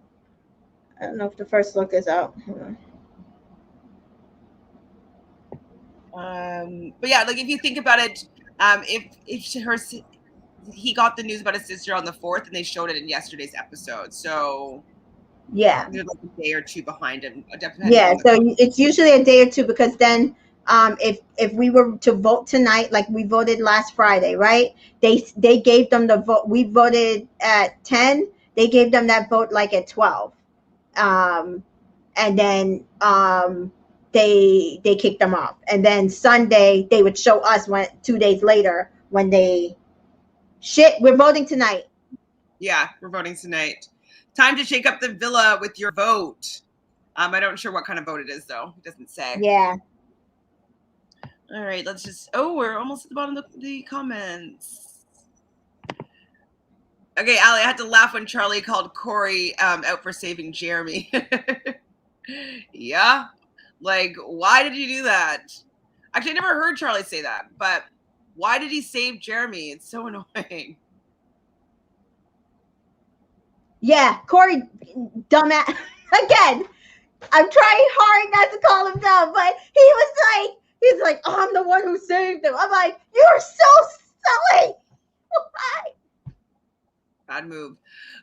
I don't know if the first look is out. But yeah, like if you think about it, if he got the news about his sister on the 4th, and they showed it in yesterday's episode, so yeah, they're like a day or two behind him. Yeah, so it's usually a day or two because then if we were to vote tonight, like we voted last Friday, right? They gave them the vote. We voted at 10. They gave them that vote like at 12, and then they kicked them off. And then Sunday they would show us 2 days later when they we're voting tonight. Yeah, we're voting tonight. Time to shake up the villa with your vote. I don't sure what kind of vote it is though. It doesn't say. Yeah. All right, let's just. Oh, we're almost at the bottom of the comments. Okay, Allie, I had to laugh when Charlie called Corey out for saving Jeremy. Yeah, like why did you do that? Actually, I never heard Charlie say that, but why did he save Jeremy? It's so annoying. Yeah, Corey, dumbass. Again, I'm trying hard not to call him dumb, but he's like, oh, I'm the one who saved him. I'm like, you're so silly. Why? Bad move.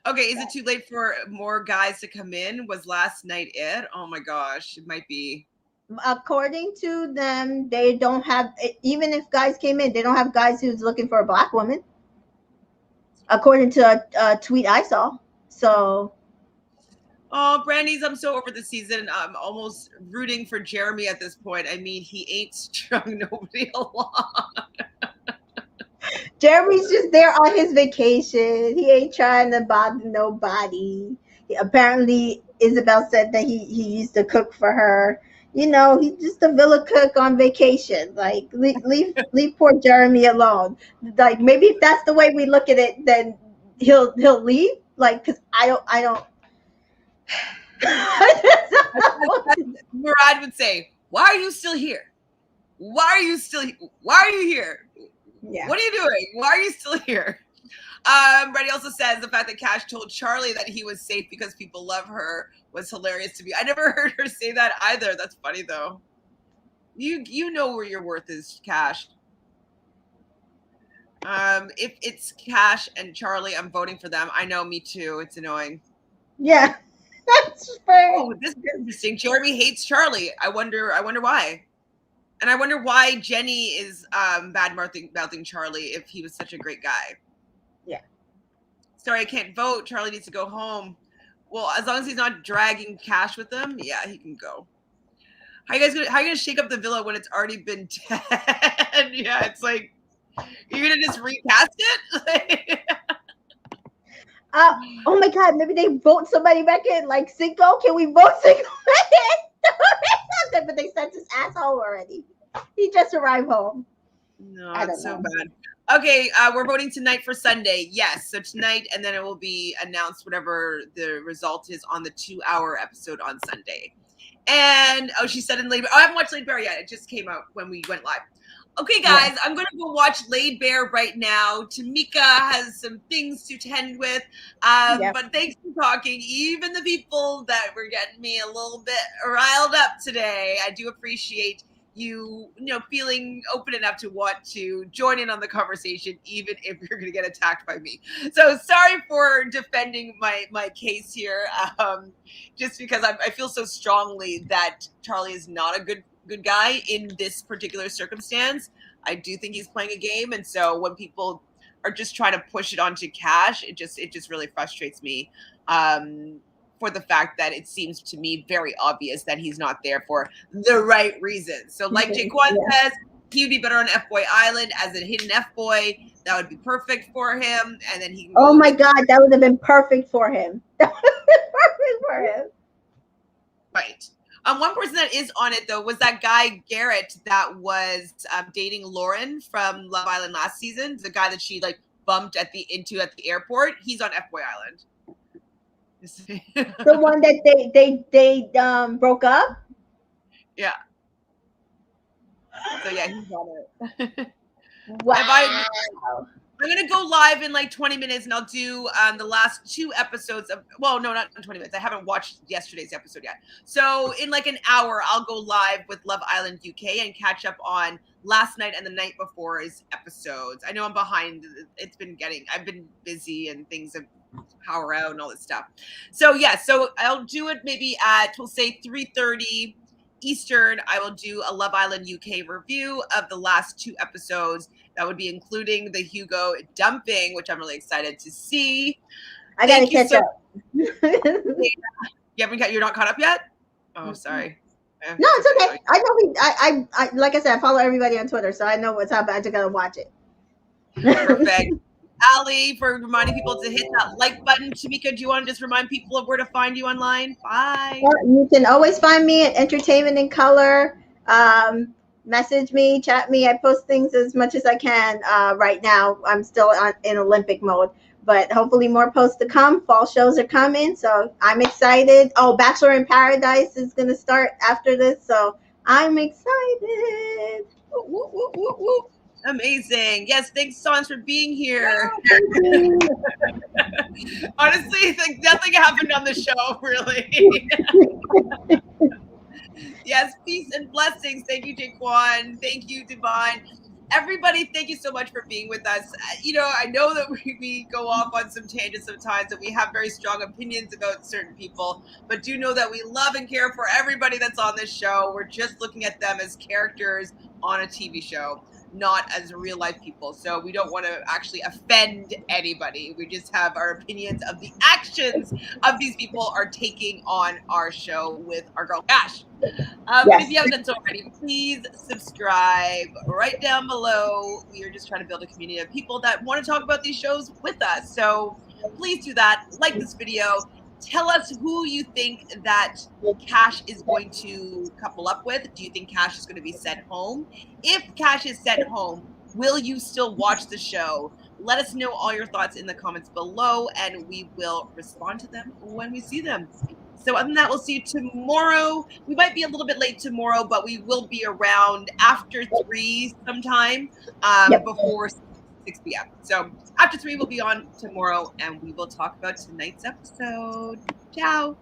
Okay, is it too late for more guys to come in? Was last night it? Oh my gosh, it might be. According to them, they don't have, even if guys came in, they don't have guys who's looking for a black woman. According to a tweet I saw. So. Oh, Brandy's, I'm so over the season. I'm almost rooting for Jeremy at this point. I mean, he ain't strung nobody along. Jeremy's just there on his vacation. He ain't trying to bother nobody. Apparently, Isabel said that he used to cook for her. He's just a villa cook on vacation. Like, leave poor Jeremy alone. Like, maybe if that's the way we look at it, then he'll leave. Like, because I don't. Murad would say, "Why are you still here? Why are you here? Yeah. What are you doing? Why are you still here?" Brady also says the fact that Cash told Charlie that he was safe because people love her was hilarious to me. I never heard her say that either. That's funny though. You know where your worth is, Cash. If it's Cash and Charlie, I'm voting for them. I know, me too. It's annoying. Yeah, that's fair. Oh, this is interesting. Jeremy hates Charlie. I wonder why. And I wonder why Jenny is bad mouthing Charlie if he was such a great guy. Yeah. Sorry, I can't vote. Charlie needs to go home. Well, as long as he's not dragging Cash with him, yeah, he can go. How are you gonna shake up the villa when it's already been 10? Yeah, it's like you're gonna just recast it? Oh my God, maybe they vote somebody back in, like Cinco. Can we vote Cinco back in? But they sent this asshole already. He just arrived home. No, it's so bad. Okay, we're voting tonight for Sunday. Yes, so tonight, and then it will be announced whatever the result is on the 2-hour episode on Sunday. And she said in Laid Bear. I haven't watched Laid Bear yet. It just came out when we went live. Okay, guys, I'm going to go watch Laid Bear right now. Tamika has some things to tend with. But thanks for talking. Even the people that were getting me a little bit riled up today, I do appreciate you feeling open enough to want to join in on the conversation, even if you're going to get attacked by me. So sorry for defending my case here, just because I feel so strongly that Charlie is not a good guy in this particular circumstance. I do think he's playing a game, and so when people are just trying to push it onto Cash, it just really frustrates me. For the fact that it seems to me very obvious that he's not there for the right reasons. So like Jaquan says, he would be better on F-Boy Island as a hidden F-Boy. That would be perfect for him. And then he can Oh my God, that would have been perfect for him. That would have been perfect for him. Right. One person that is on it though was that guy Garrett that was dating Lauren from Love Island last season. The guy that she like bumped at the airport. He's on F-Boy Island. The one that they broke up? Yeah. So yeah, he's on it. Wow. I'm going to go live in like 20 minutes and I'll do the last 2 episodes of, well, no, not in 20 minutes. I haven't watched yesterday's episode yet. So in like an hour, I'll go live with Love Island UK and catch up on last night and the night before's episodes. I know I'm behind. I've been busy and things have power out and all this stuff. So yeah, so I'll do it maybe at, we'll say 3:30 Eastern. I will do a Love Island UK review of the last 2 episodes. That would be including the Hugo dumping, which I'm really excited to see. I gotta catch up. You're not caught up yet? Oh, sorry. No, it's okay. I know I like I said, I follow everybody on Twitter, so I know what's up. I just gotta watch it. Perfect. Ali, for reminding people to hit that like button. Tamika, do you want to just remind people of where to find you online? Bye. You can always find me at Entertainment in Color. Message me, chat me. I post things as much as I can. Right now, I'm still in Olympic mode, but hopefully more posts to come. Fall shows are coming, so I'm excited. Oh, Bachelor in Paradise is going to start after this, so I'm excited. Woo, woo, woo, woo. Amazing. Yes, thanks, Sans, for being here. Honestly, like nothing happened on the show, really. Yes, peace and blessings. Thank you, Jaquan. Thank you, Divine. Everybody, thank you so much for being with us. I know that we go off on some tangents sometimes and we have very strong opinions about certain people, but do know that we love and care for everybody that's on this show. We're just looking at them as characters on a TV show, not as real life people. So we don't want to actually offend anybody. We just have our opinions of the actions of these people are taking on our show with our girl Cash. But if you haven't done so already, please subscribe right down below. We are just trying to build a community of people that want to talk about these shows with us. So please do that. Like this video. Tell us who you think that Cash is going to couple up with. Do you think Cash is going to be sent home? If Cash is sent home, will you still watch the show? Let us know all your thoughts in the comments below, and we will respond to them when we see them. So other than that, we'll see you tomorrow. We might be a little bit late tomorrow, but we will be around after 3 sometime, Yep. before 6 p.m. So after 3, we'll be on tomorrow, and we will talk about tonight's episode. Ciao.